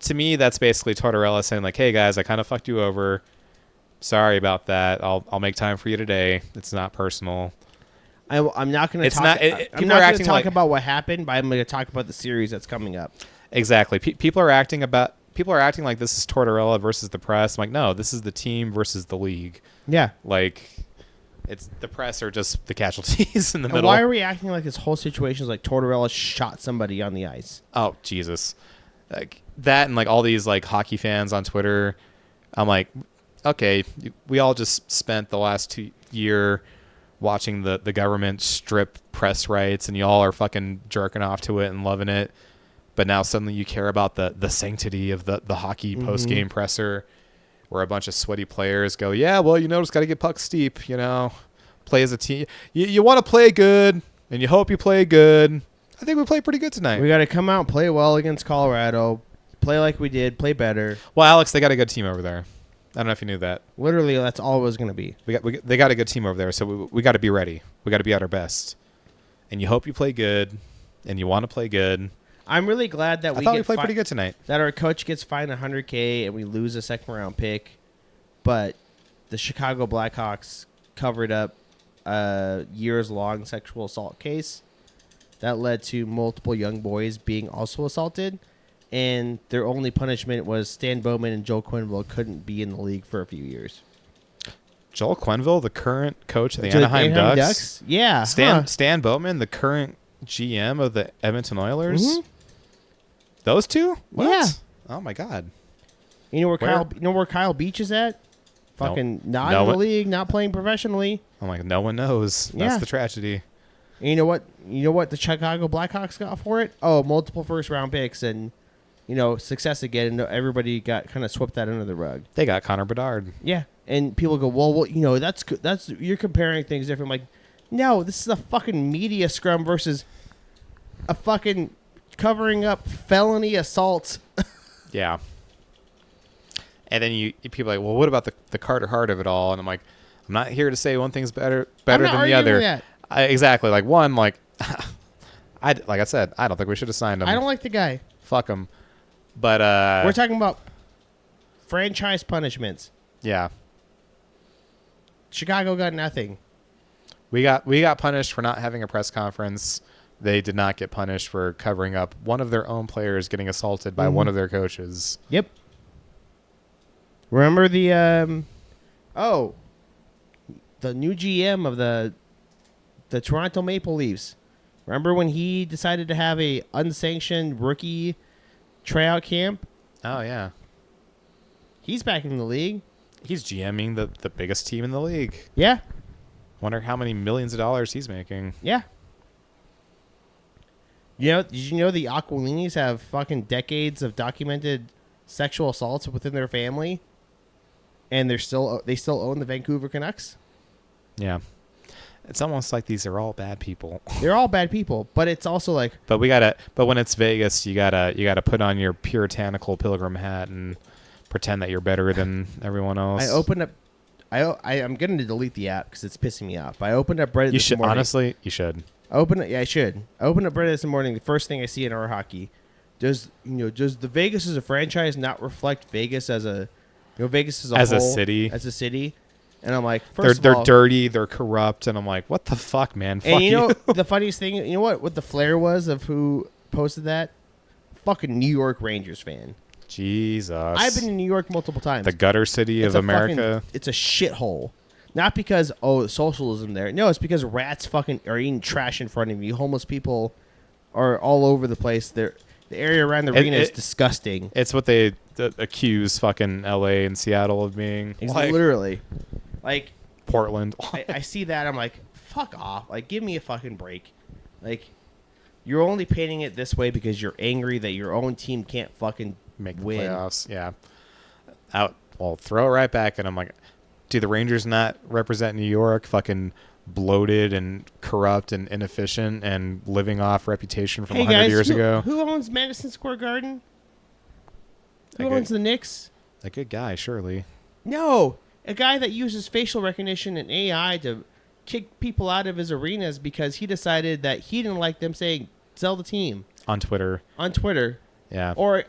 to me, that's basically Tortorella saying, hey, guys, I kind of fucked you over. Sorry about that. I'll make time for you today. It's not personal. I'm not going to talk. I'm not going to talk about what happened, but I'm going to talk about the series that's coming up. Exactly. People are acting like this is Tortorella versus the press. I'm like, no, this is the team versus the league. Yeah. It's the press are just the casualties in the middle. Why are we acting like this whole situation is like Tortorella shot somebody on the ice? Oh, Jesus. That and all these hockey fans on Twitter. I'm like, okay, we all just spent the last 2 years watching the government strip press rights, and y'all are fucking jerking off to it and loving it. But now suddenly you care about the sanctity of the hockey post-game presser where a bunch of sweaty players go, yeah, well, just got to get pucks deep, play as a team. You want to play good, and you hope you play good. I think we played pretty good tonight. We got to come out and play well against Colorado, play like we did, play better. Well, Alex, they got a good team over there. I don't know if you knew that. Literally, that's all it was going to be. They got a good team over there, so we got to be ready. We got to be at our best. And you hope you play good, and you want to play good. I'm really glad that I thought we played pretty good tonight. That our coach gets fined $100K and we lose a second-round pick, but the Chicago Blackhawks covered up a years-long sexual assault case that led to multiple young boys being also assaulted, and their only punishment was Stan Bowman and Joel Quenneville couldn't be in the league for a few years. Joel Quenneville, the current coach of the Anaheim Ducks? Yeah. Stan Bowman, the current GM of the Edmonton Oilers? Mm-hmm. Those two? What? Yeah. Oh my God. You know where Kyle Beach is at? Fucking not in the league, not playing professionally. Oh my God, no one knows. That's the tragedy. And you know what? You know what the Chicago Blackhawks got for it? Oh, multiple first-round picks and success again. And everybody got kind of swept that under the rug. They got Connor Bedard. Yeah, and people go, well, that's good. That's you're comparing things different. I'm like, no, this is a fucking media scrum versus a fucking covering up felony assault. Yeah. And then people are like, well, what about the Carter Hart of it all? And I'm like, I'm not here to say one thing's better than the other. That. Exactly. Like I said, I don't think we should have signed him. I don't like the guy. Fuck him. But we're talking about franchise punishments. Yeah. Chicago got nothing. We got punished for not having a press conference. They did not get punished for covering up one of their own players getting assaulted by one of their coaches. Yep. Remember the new GM of the Toronto Maple Leafs. Remember when he decided to have a unsanctioned rookie tryout camp? Oh yeah. He's back in the league. He's GMing the biggest team in the league. Yeah. Wonder how many millions of dollars he's making. Yeah. Did you know the Aquilinis have fucking decades of documented sexual assaults within their family, and they still own the Vancouver Canucks? Yeah, it's almost like these are all bad people. They're all bad people, but it's also like. But when it's Vegas, you gotta put on your puritanical pilgrim hat and pretend that you're better than everyone else. I opened up. I'm going to delete the app because it's pissing me off. I opened up Reddit this morning. Honestly, you should. I should. I opened up Reddit this morning. The first thing I see in our hockey, does the Vegas as a franchise not reflect Vegas as a Vegas as As a whole, city. as a city, and I'm like, They're first of all, dirty, they're corrupt, and I'm like, what the fuck, man? Fuck and you know the funniest thing, you know what the flair was of who posted that? Fucking New York Rangers fan. Jesus. I've been in New York multiple times. The gutter city of America. It's a shithole. Not because socialism there. No, it's because rats fucking are eating trash in front of you. Homeless people are all over the place. The area around the arena is disgusting. It's what they accuse fucking L.A. and Seattle of being. Literally. Like Portland. I see that. I'm like, fuck off. Like, give me a fucking break. Like, you're only painting it this way because you're angry that your own team can't fucking make the win. playoffs. Yeah. Well, throw it right back, and I'm like, do the Rangers not represent New York? Fucking bloated and corrupt and inefficient and living off reputation from 100 years ago. Who owns Madison Square Garden? Who owns the Knicks? A good guy, surely. No, a guy that uses facial recognition and AI to kick people out of his arenas because he decided that he didn't like them saying sell the team On Twitter. Yeah. Or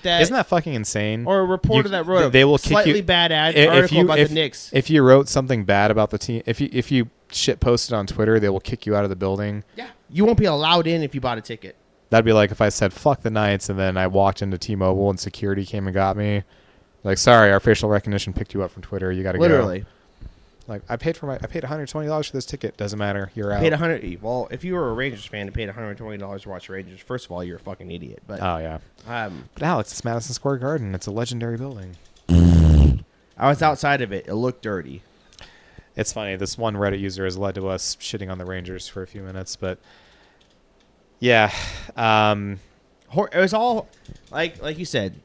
that isn't that fucking insane? Or a reporter that wrote they will a slightly kick you, bad article about the Knicks. If you wrote something bad about the team, if you shit posted on Twitter, they will kick you out of the building. Yeah. You won't be allowed in if you bought a ticket. That'd be like if I said fuck the Knights and then I walked into T-Mobile and security came and got me. Like, sorry, our facial recognition picked you up from Twitter. You got to go. Literally. Like, I paid $120 for this ticket. Doesn't matter. You're out. Paid $100. Well, if you were a Rangers fan and paid $120 to watch the Rangers, first of all, you're a fucking idiot. But oh yeah. But Alex, it's Madison Square Garden. It's a legendary building. I was outside of it. It looked dirty. It's funny. This one Reddit user has led to us shitting on the Rangers for a few minutes, but yeah, It was all like you said.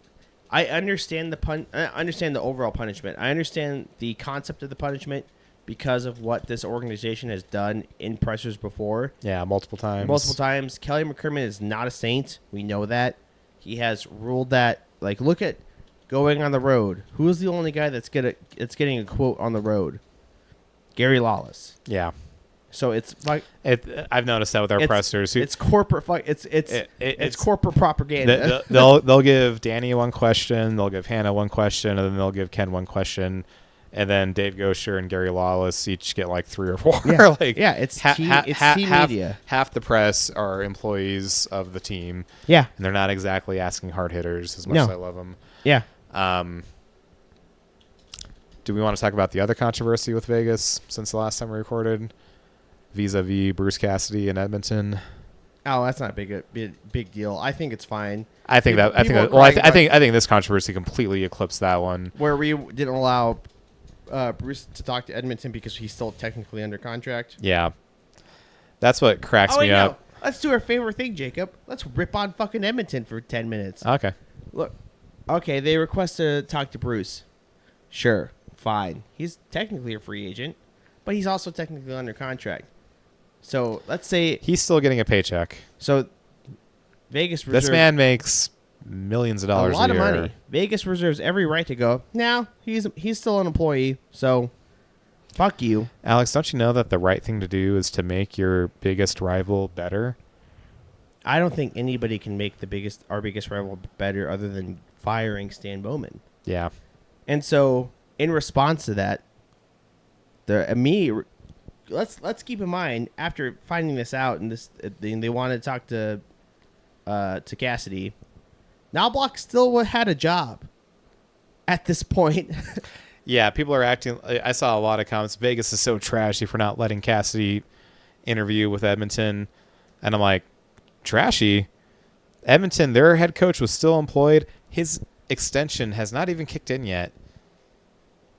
I understand I understand the overall punishment. I understand the concept of the punishment because of what this organization has done in pressers before. Yeah, multiple times. Kelly McCrimmon is not a saint. We know that. He has ruled that. Like, look at going on the road. Who is the only guy that's getting a quote on the road? Gary Lawless. Yeah. So it's like I've noticed that with our pressers. It's corporate. It's corporate propaganda. They'll give Danny one question, they'll give Hannah one question, and then they'll give Ken one question, and then Dave Gosher and Gary Lawless each get like 3 or 4. Yeah, it's team media. Half the press are employees of the team. Yeah, and they're not exactly asking hard hitters as much as I love them. Yeah. Do we want to talk about the other controversy with Vegas since the last time we recorded? Vis-a-vis Bruce Cassidy in Edmonton. Oh, that's not a big deal. I think it's fine. I think this controversy completely eclipsed that one. Where we didn't allow Bruce to talk to Edmonton because he's still technically under contract. Yeah. That's what cracks me up. Let's do our favorite thing, Jacob. Let's rip on fucking Edmonton for 10 minutes. Okay. Look. Okay, they request to talk to Bruce. Sure. Fine. He's technically a free agent, but he's also technically under contract. So let's say he's still getting a paycheck. So Vegas reserves, this man makes millions of dollars a year. A lot of money. Vegas reserves every right to go. Now he's still an employee, so fuck you, Alex. Don't you know that the right thing to do is to make your biggest rival better? I don't think anybody can make our biggest rival better other than firing Stan Bowman. Yeah, and so in response to that, Let's keep in mind after finding this out and they wanted to talk to Cassidy. Knobloch still had a job at this point. Yeah, people are acting. I saw a lot of comments. Vegas is so trashy for not letting Cassidy interview with Edmonton, and I'm like, trashy. Edmonton, their head coach was still employed. His extension has not even kicked in yet.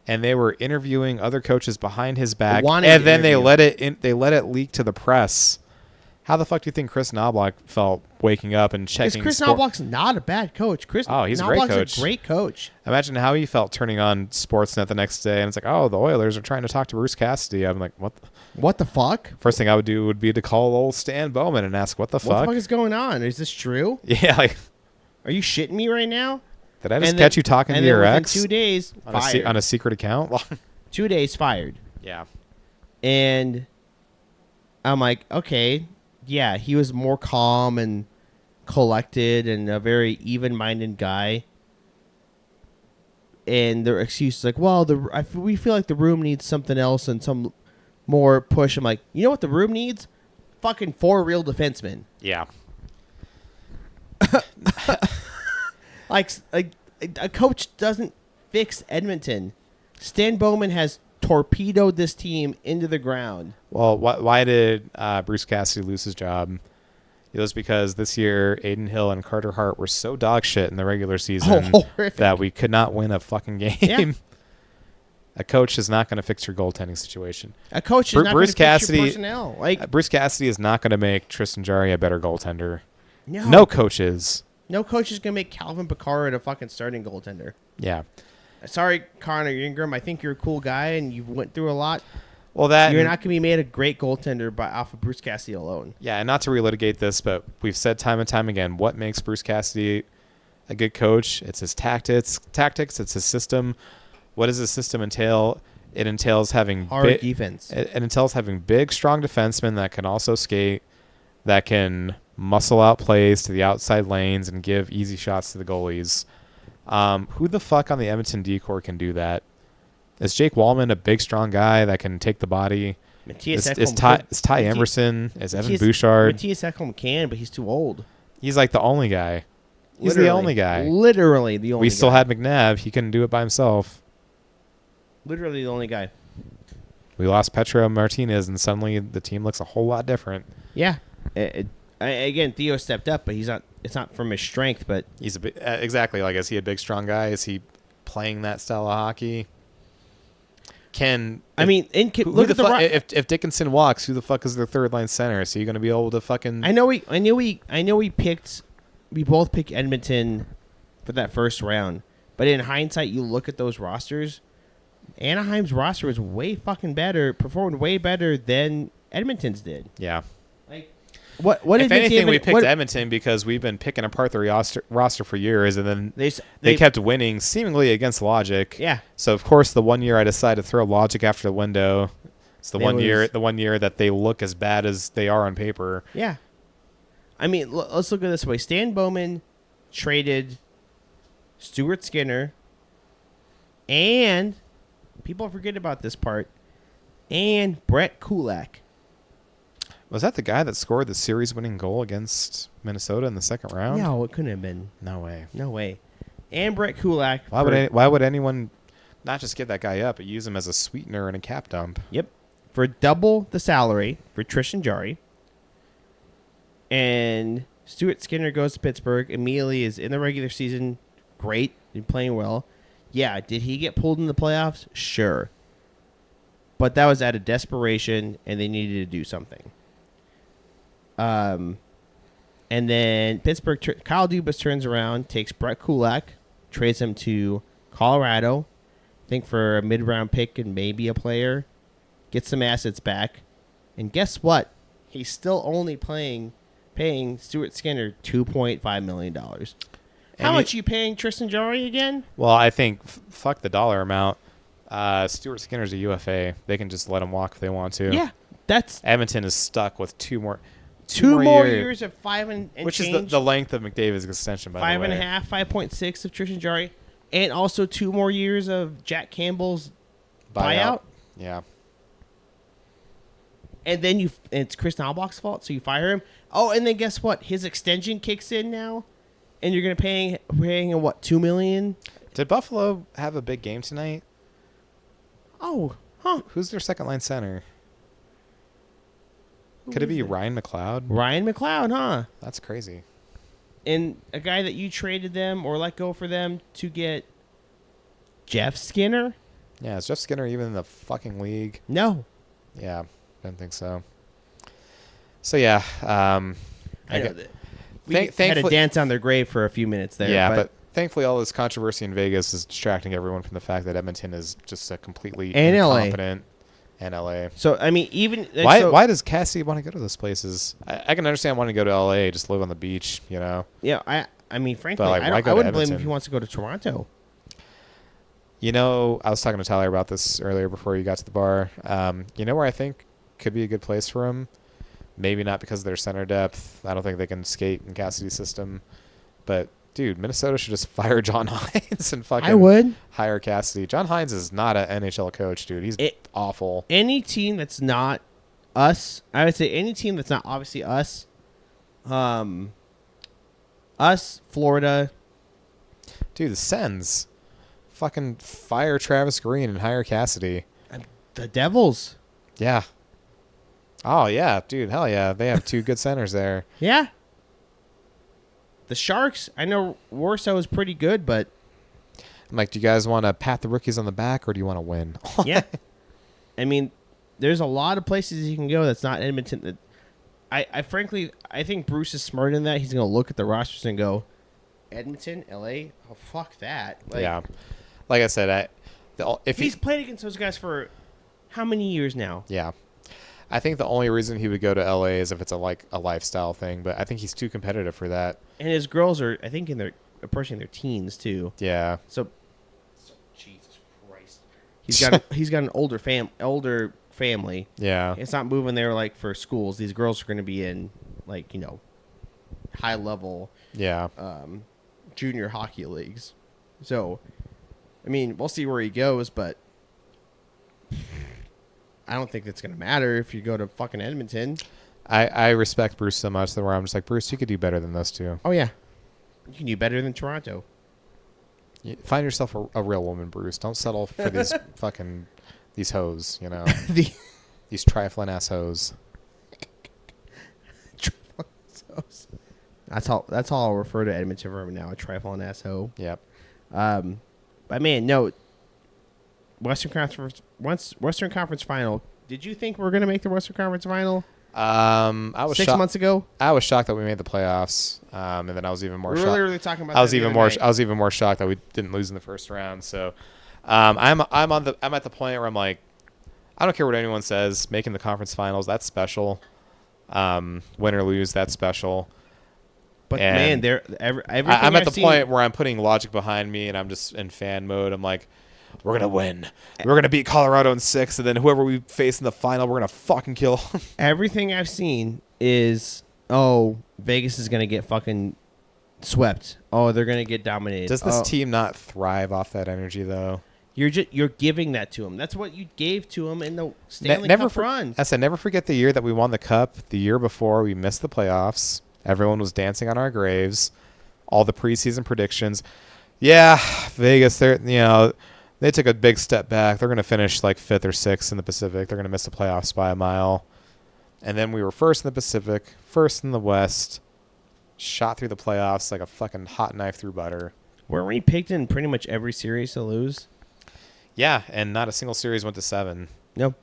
And they were interviewing other coaches behind his back, and then they let it leak to the press. How the fuck do you think Chris Knobloch felt waking up and checking? Chris Knobloch's not a bad coach. He's Knobloch's a great coach. Imagine how he felt turning on Sportsnet the next day, and it's like, oh, the Oilers are trying to talk to Bruce Cassidy. I'm like, what? What the fuck? First thing I would do would be to call old Stan Bowman and ask, what the fuck? What the fuck is going on? Is this true? Yeah, like, are you shitting me right now? Did I just catch you talking to your ex? 2 days, fired. On a secret account? 2 days, fired. Yeah. And I'm like, okay, yeah, he was more calm and collected and a very even-minded guy. and their excuse is like, well, we feel like the room needs something else and some more push. I'm like, you know what the room needs? Fucking 4 real defensemen. Yeah. Like a coach doesn't fix Edmonton. Stan Bowman has torpedoed this team into the ground. Well, why did Bruce Cassidy lose his job? It was because this year Aiden Hill and Carter Hart were so dog shit in the regular season that we could not win a fucking game. Yeah. A coach is not going to fix your goaltending situation. A coach is not going to fix your personnel. Bruce Cassidy is not going to make Tristan Jarry a better goaltender. No coach is. No coach is going to make Calvin Picard a fucking starting goaltender. Yeah. Sorry, Connor Ingram. I think you're a cool guy and you went through a lot. Well, you're not going to be made a great goaltender off of Bruce Cassidy alone. Yeah, and not to relitigate this, but we've said time and time again, what makes Bruce Cassidy a good coach? It's his tactics. It's his system. What does his system entail? It entails having hard defense. It entails having big, strong defensemen that can also skate, that can muscle out plays to the outside lanes and give easy shots to the goalies. Who the fuck on the Edmonton D-Corps can do that? Is Jake Wallman a big, strong guy that can take the body? Is Ty Emerson? Is Evan Bouchard? Matthias Ekholm can, but he's too old. He's like the only guy. He's the only guy. Literally the only guy. We still had McNabb. He couldn't do it by himself. Literally the only guy. We lost Petro Martinez, and suddenly the team looks a whole lot different. Yeah. Again, Theo stepped up, but he's not. It's not from his strength, but he's exactly like. Is he a big, strong guy? Is he playing that style of hockey? If Dickinson walks, who the fuck is their third line center? Is he going to be able to fucking? I know we picked. We both picked Edmonton for that first round, but in hindsight, you look at those rosters. Anaheim's roster was way fucking better, performed way better than Edmonton's did. Yeah. Like, what? If anything, we picked Edmonton because we've been picking apart the roster for years, and then they kept winning seemingly against logic. Yeah. So of course, the one year I decided to throw logic after the window. It's the one year that they look as bad as they are on paper. Yeah. I mean, let's look at it this way. Stan Bowman traded Stuart Skinner, and people forget about this part, and Brett Kulak. Was that the guy that scored the series-winning goal against Minnesota in the second round? No, it couldn't have been. No way. No way. And Brett Kulak. Why would anyone not just give that guy up, but use him as a sweetener and a cap dump? Yep. For double the salary for Tristan Jarry. And Stuart Skinner goes to Pittsburgh. Immediately is in the regular season. Great. And playing well. Yeah, did he get pulled in the playoffs? Sure. But that was out of desperation, and they needed to do something. And then Pittsburgh, Kyle Dubas turns around, takes Brett Kulak, trades him to Colorado, I think for a mid-round pick and maybe a player, gets some assets back, and guess what? He's still only paying Stuart Skinner $2.5 million. How much are you paying Tristan Jarry again? Well, I think fuck the dollar amount. Stuart Skinner's a UFA. They can just let him walk if they want to. Yeah, Edmonton is stuck with two more years of 5 and which change, is the length of McDavid's extension, by the way. 5.5, 5.6 of Tristan Jarry, and also 2 more years of Jack Campbell's buyout. Yeah. And then it's Chris Knobloch's fault, so you fire him. Oh, and then guess what? His extension kicks in now, and you're gonna paying him what, $2 million? Did Buffalo have a big game tonight? Oh, huh? Who's their second line center? Could it be Ryan McLeod? Ryan McLeod, huh? That's crazy. And a guy that you traded them or let go for them to get Jeff Skinner? Yeah, is Jeff Skinner even in the fucking league? No. Yeah, I don't think so. So, yeah. I know that. We had a dance on their grave for a few minutes there. Yeah, but thankfully all this controversy in Vegas is distracting everyone from the fact that Edmonton is just a completely incompetent... And LA. So I mean, even why does Cassie want to go to those places? I can understand wanting to go to LA, just live on the beach, you know. Yeah, I mean, frankly, like, I wouldn't blame him if he wants to go to Toronto. You know, I was talking to Tyler about this earlier before you got to the bar. You know where I think could be a good place for him? Maybe not because of their center depth. I don't think they can skate in Cassidy's system, but dude, Minnesota should just fire John Hines and fucking I would. hire Cassidy. John Hines is not an NHL coach, dude. He's awful. Any team that's not us, I would say any team that's not obviously us, Florida. Dude, the Sens. Fucking fire Travis Green and hire Cassidy. The Devils. Yeah. Oh, yeah, dude. Hell yeah. They have 2 good centers there. Yeah. The Sharks, I know Warsaw is pretty good, but... I'm like, do you guys want to pat the rookies on the back or do you want to win? Yeah. I mean, there's a lot of places you can go that's not Edmonton. I frankly, I think Bruce is smart in that. He's going to look at the rosters and go, Edmonton, LA? Oh, fuck that. Like, yeah. Like I said, if he's played against those guys for how many years now? Yeah. I think the only reason he would go to LA is if it's a lifestyle thing, but I think he's too competitive for that. And his girls are, I think, approaching their teens too. Yeah. So Jesus Christ, he's got an older family. Yeah. It's not moving there like for schools. These girls are going to be in high level. Yeah. Junior hockey leagues. So, I mean, we'll see where he goes, but I don't think it's going to matter if you go to fucking Edmonton. I respect Bruce so much that where I'm just like, Bruce, you could do better than those 2. Oh, yeah. You can do better than Toronto. Find yourself a real woman, Bruce. Don't settle for these these hoes, you know. These trifling ass hoes. That's all I'll refer to Edmonton from now, a trifling ass hoe. Yep. But man, no. Western Conference Final. Did you think we were going to make the Western Conference Final? I was 6 months ago. I was shocked that we made the playoffs, and then I was even more shocked. We were literally talking about. I was even more shocked that we didn't lose in the first round. So, I'm at the point where I'm like, I don't care what anyone says. Making the conference finals, that's special. Win or lose, that's special. But and man, I'm at the point where I'm putting logic behind me, and I'm just in fan mode. I'm like, we're gonna win. We're gonna beat Colorado in 6, and then whoever we face in the final, we're gonna fucking kill. Everything I've seen is, Vegas is gonna get fucking swept. Oh, they're gonna get dominated. Does this team not thrive off that energy though? You're giving that to them. That's what you gave to them in the Stanley Cup run. I said, never forget the year that we won the Cup. The year before, we missed the playoffs. Everyone was dancing on our graves. All the preseason predictions. Yeah, Vegas, they took a big step back. They're going to finish like 5th or 6th in the Pacific. They're going to miss the playoffs by a mile. And then we were 1st in the Pacific, 1st in the West, shot through the playoffs like a fucking hot knife through butter. Weren't we picked in pretty much every series to lose? Yeah, and not a single series went to 7. Nope.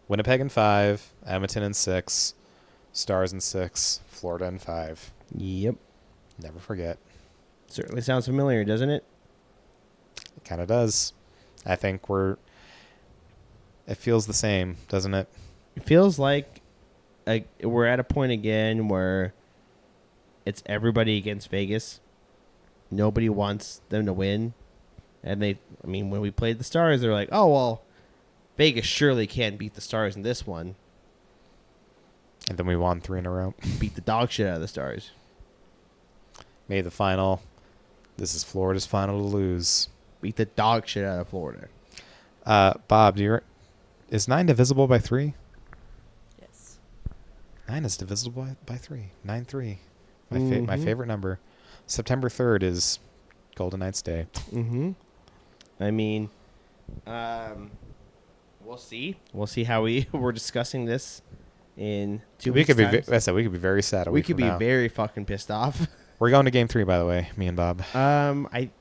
Winnipeg in 5, Edmonton in 6, Stars in 6, Florida in 5. Yep. Never forget. Certainly sounds familiar, doesn't it? It kind of does. I think it feels the same, doesn't it? It feels like we're at a point again where it's everybody against Vegas. Nobody wants them to win. And when we played the Stars, they're like, oh, well, Vegas surely can't beat the Stars in this one. And then we won 3 in a row. Beat the dog shit out of the Stars. Made the final. This is Florida's final to lose. Beat the dog shit out of Florida. Bob, is 9 divisible by 3? Yes. 9 is divisible by 3. 9-3. My favorite number. September 3rd is Golden Knights Day. Mm-hmm. I mean, we'll see. We'll see how we're discussing this in 2 weeks. We could be very sad. We could be very fucking pissed off. We're going to Game 3, by the way. Me and Bob.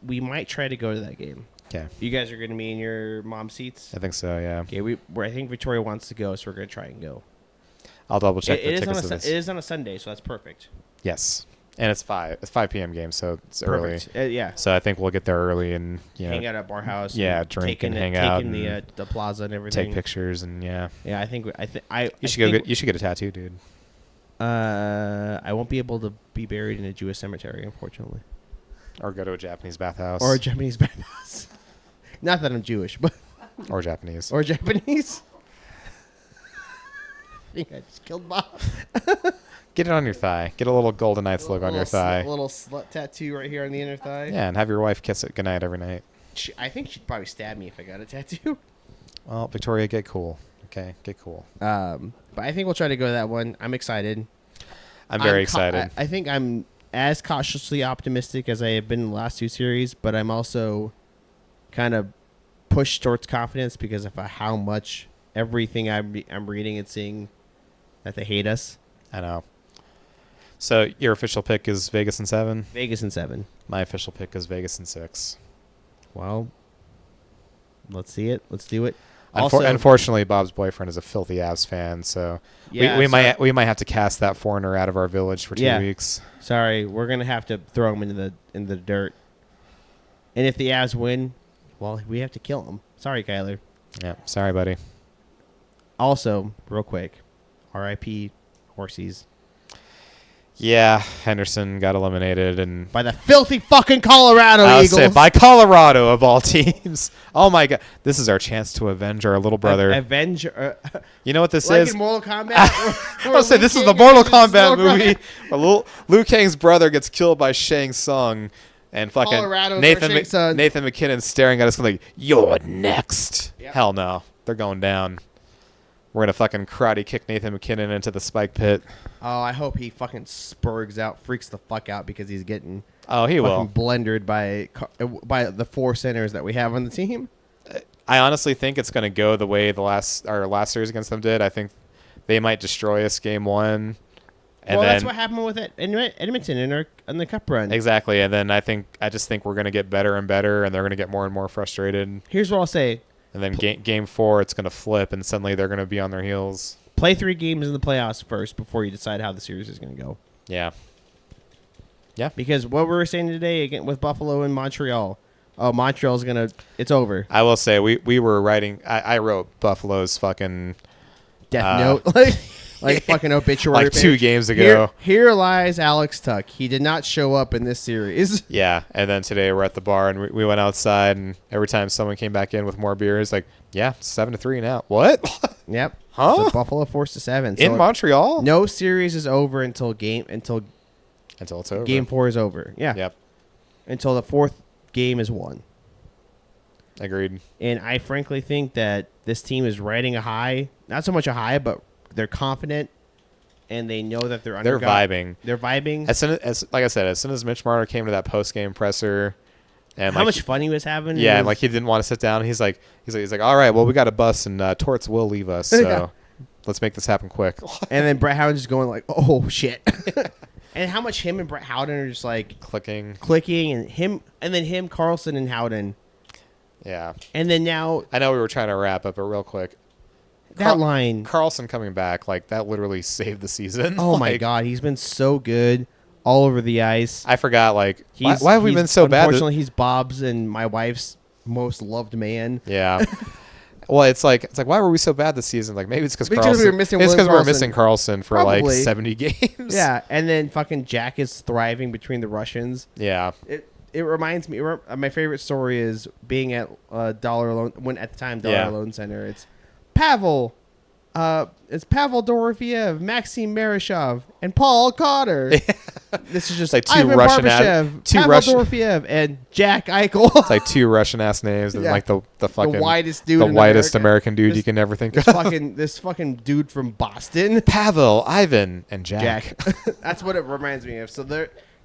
We might try to go to that game. Okay. You guys are going to be in your mom's seats. I think so. Yeah. Okay. I think Victoria wants to go, so we're going to try and go. I'll double check the tickets. It is on a Sunday, so that's perfect. Yes. And it's 5 p.m. game, so it's perfect. Early. Yeah. So I think we'll get there early and hang out at Bar House. Yeah, drink and hang out. Taking the plaza and everything. Take pictures and yeah. Yeah, I think you should get a tattoo, dude. I won't be able to be buried in a Jewish cemetery, unfortunately. Or go to a Japanese bathhouse. Or a Japanese bathhouse. Not that I'm Jewish, but or Japanese. Or Japanese. I think I just killed Bob. Get it on your thigh. Get a little Golden Knights logo on your thigh. A little slut tattoo right here on the inner thigh. Yeah, and have your wife kiss it goodnight every night. I think she'd probably stab me if I got a tattoo. Well, Victoria, get cool. Okay, get cool. But I think we'll try to go to that one. I'm excited. I'm very excited. I think I'm as cautiously optimistic as I have been in the last 2 series, but I'm also kind of pushed towards confidence because of how much everything I'm reading and seeing that they hate us. I know. So your official pick is Vegas in 7? Vegas in 7. My official pick is Vegas in 6. Well, let's see it. Let's do it. Unfortunately, Bob's boyfriend is a filthy Avs fan, so we might have to cast that foreigner out of our village for 2 weeks. Sorry, we're gonna have to throw him in the dirt. And if the Avs win, well, we have to kill him. Sorry, Kyler. Yeah, sorry, buddy. Also, real quick, R.I.P. Horsies. Yeah, Henderson got eliminated and by the filthy fucking Colorado Eagles. Say by Colorado of all teams. Oh my God, this is our chance to avenge our little brother. Avenge. You know what this like is? In Mortal Kombat. I'll say this is the Mortal Kombat movie. Liu Kang's brother gets killed by Shang Tsung, and fucking Nathan McKinnon staring at us like, "You're next." Yep. Hell no, they're going down. We're gonna fucking karate kick Nathan McKinnon into the spike pit. Oh, I hope he fucking spurgs out, freaks the fuck out because he's getting he will blendered by the 4 centers that we have on the team. I honestly think it's gonna go the way our last series against them did. I think they might destroy us game 1. And well, that's what happened with Edmonton in the cup run. Exactly, and then I just think we're gonna get better and better, and they're gonna get more and more frustrated. Here's what I'll say. And then game 4, it's going to flip, and suddenly they're going to be on their heels. Play 3 games in the playoffs first before you decide how the series is going to go. Yeah. Yeah. Because what we were saying today again with Buffalo and Montreal, Montreal's going to – it's over. I will say we were writing – I wrote Buffalo's fucking – Death Note. Like fucking obituary like 2 games ago. Here lies Alex Tuck. He did not show up in this series. Yeah, and then today we're at the bar and we went outside, and every time someone came back in with more beers, like, yeah, 7-3 now. What? Yep. Huh? So Buffalo forced to 7 in Montreal. No series is over until it's over. Game 4 is over. Yeah. Yep. Until the 4th game is won. Agreed. And I frankly think that this team is riding a high. Not so much a high, but they're confident, and they know that they're under. They're vibing. They're vibing. Like I said, as soon as Mitch Marner came to that post game presser, and how much fun he was having. Yeah, and like he didn't want to sit down. He's like, all right, well, we got a bus, and Torts will leave us, so let's make this happen quick. And then Brett Howden's just going like, oh shit. And how much him and Brett Howden are just like clicking, and then him, Carlson, and Howden. Yeah. And then now I know we were trying to wrap up, but real quick. That line. Carlson coming back, like, that literally saved the season. Oh, my God. He's been so good all over the ice. I forgot, like, why have we been so bad? Unfortunately, he's Bob's and my wife's most loved man. Yeah. Well, it's like, why were we so bad this season? Like, maybe it's because Carlson. We were missing it's because we're missing Carlson for, Probably. like, 70 games. Yeah, and then fucking Jack is thriving between the Russians. Yeah. It reminds me, my favorite story is being at Dollar Loan Center. It's Pavel. It's Pavel Dorofiev, Maxim Marishov, and Paul Cotter. This is just like Ivan Barbashev, Pavel Dorofiev, and Jack Eichel. It's like 2 Russian-ass names and like the fucking... The whitest dude The whitest American dude you can ever think of. This fucking dude from Boston. Pavel, Ivan, and Jack. That's what it reminds me of. So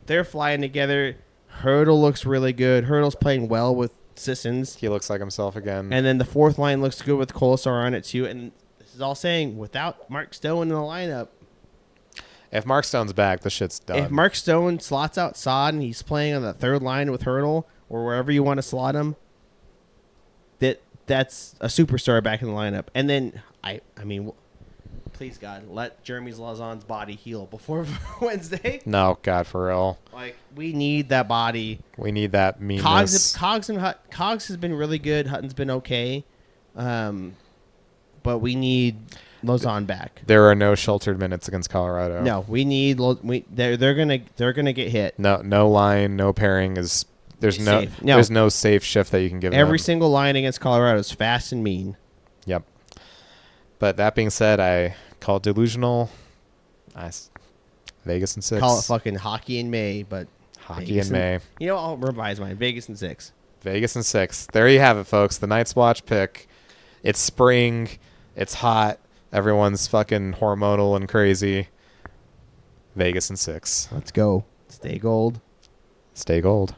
they're flying together. Hurdle looks really good. Hurdle's playing well with Sissons. He looks like himself again. And then the 4th line looks good with Kolesar on it too. And this is all saying without Mark Stone in the lineup. If Mark Stone's back, the shit's done. If Mark Stone slots out Sod and he's playing on the 3rd line with Hurdle or wherever you want to slot him, that's a superstar back in the lineup. And then I mean, please God, let Jeremy Lazon's body heal before Wednesday. No, God, for real. Like, we need that body. We need that meanness. Cogs has been really good. Hutton's been okay. But we need Lozon back. There are no sheltered minutes against Colorado. No, we need. They're gonna get hit. No line, no pairing is. There's no safe shift that you can give them. Every single line against Colorado is fast and mean. Yep. But that being said, I call it delusional. Vegas in 6. Call it fucking hockey in May, but Hockey Vegas in May. You know, I'll revise mine. Vegas in 6. Vegas in 6. There you have it, folks. The Night's Watch pick. It's spring. It's hot. Everyone's fucking hormonal and crazy. Vegas in 6. Let's go. Stay gold. Stay gold.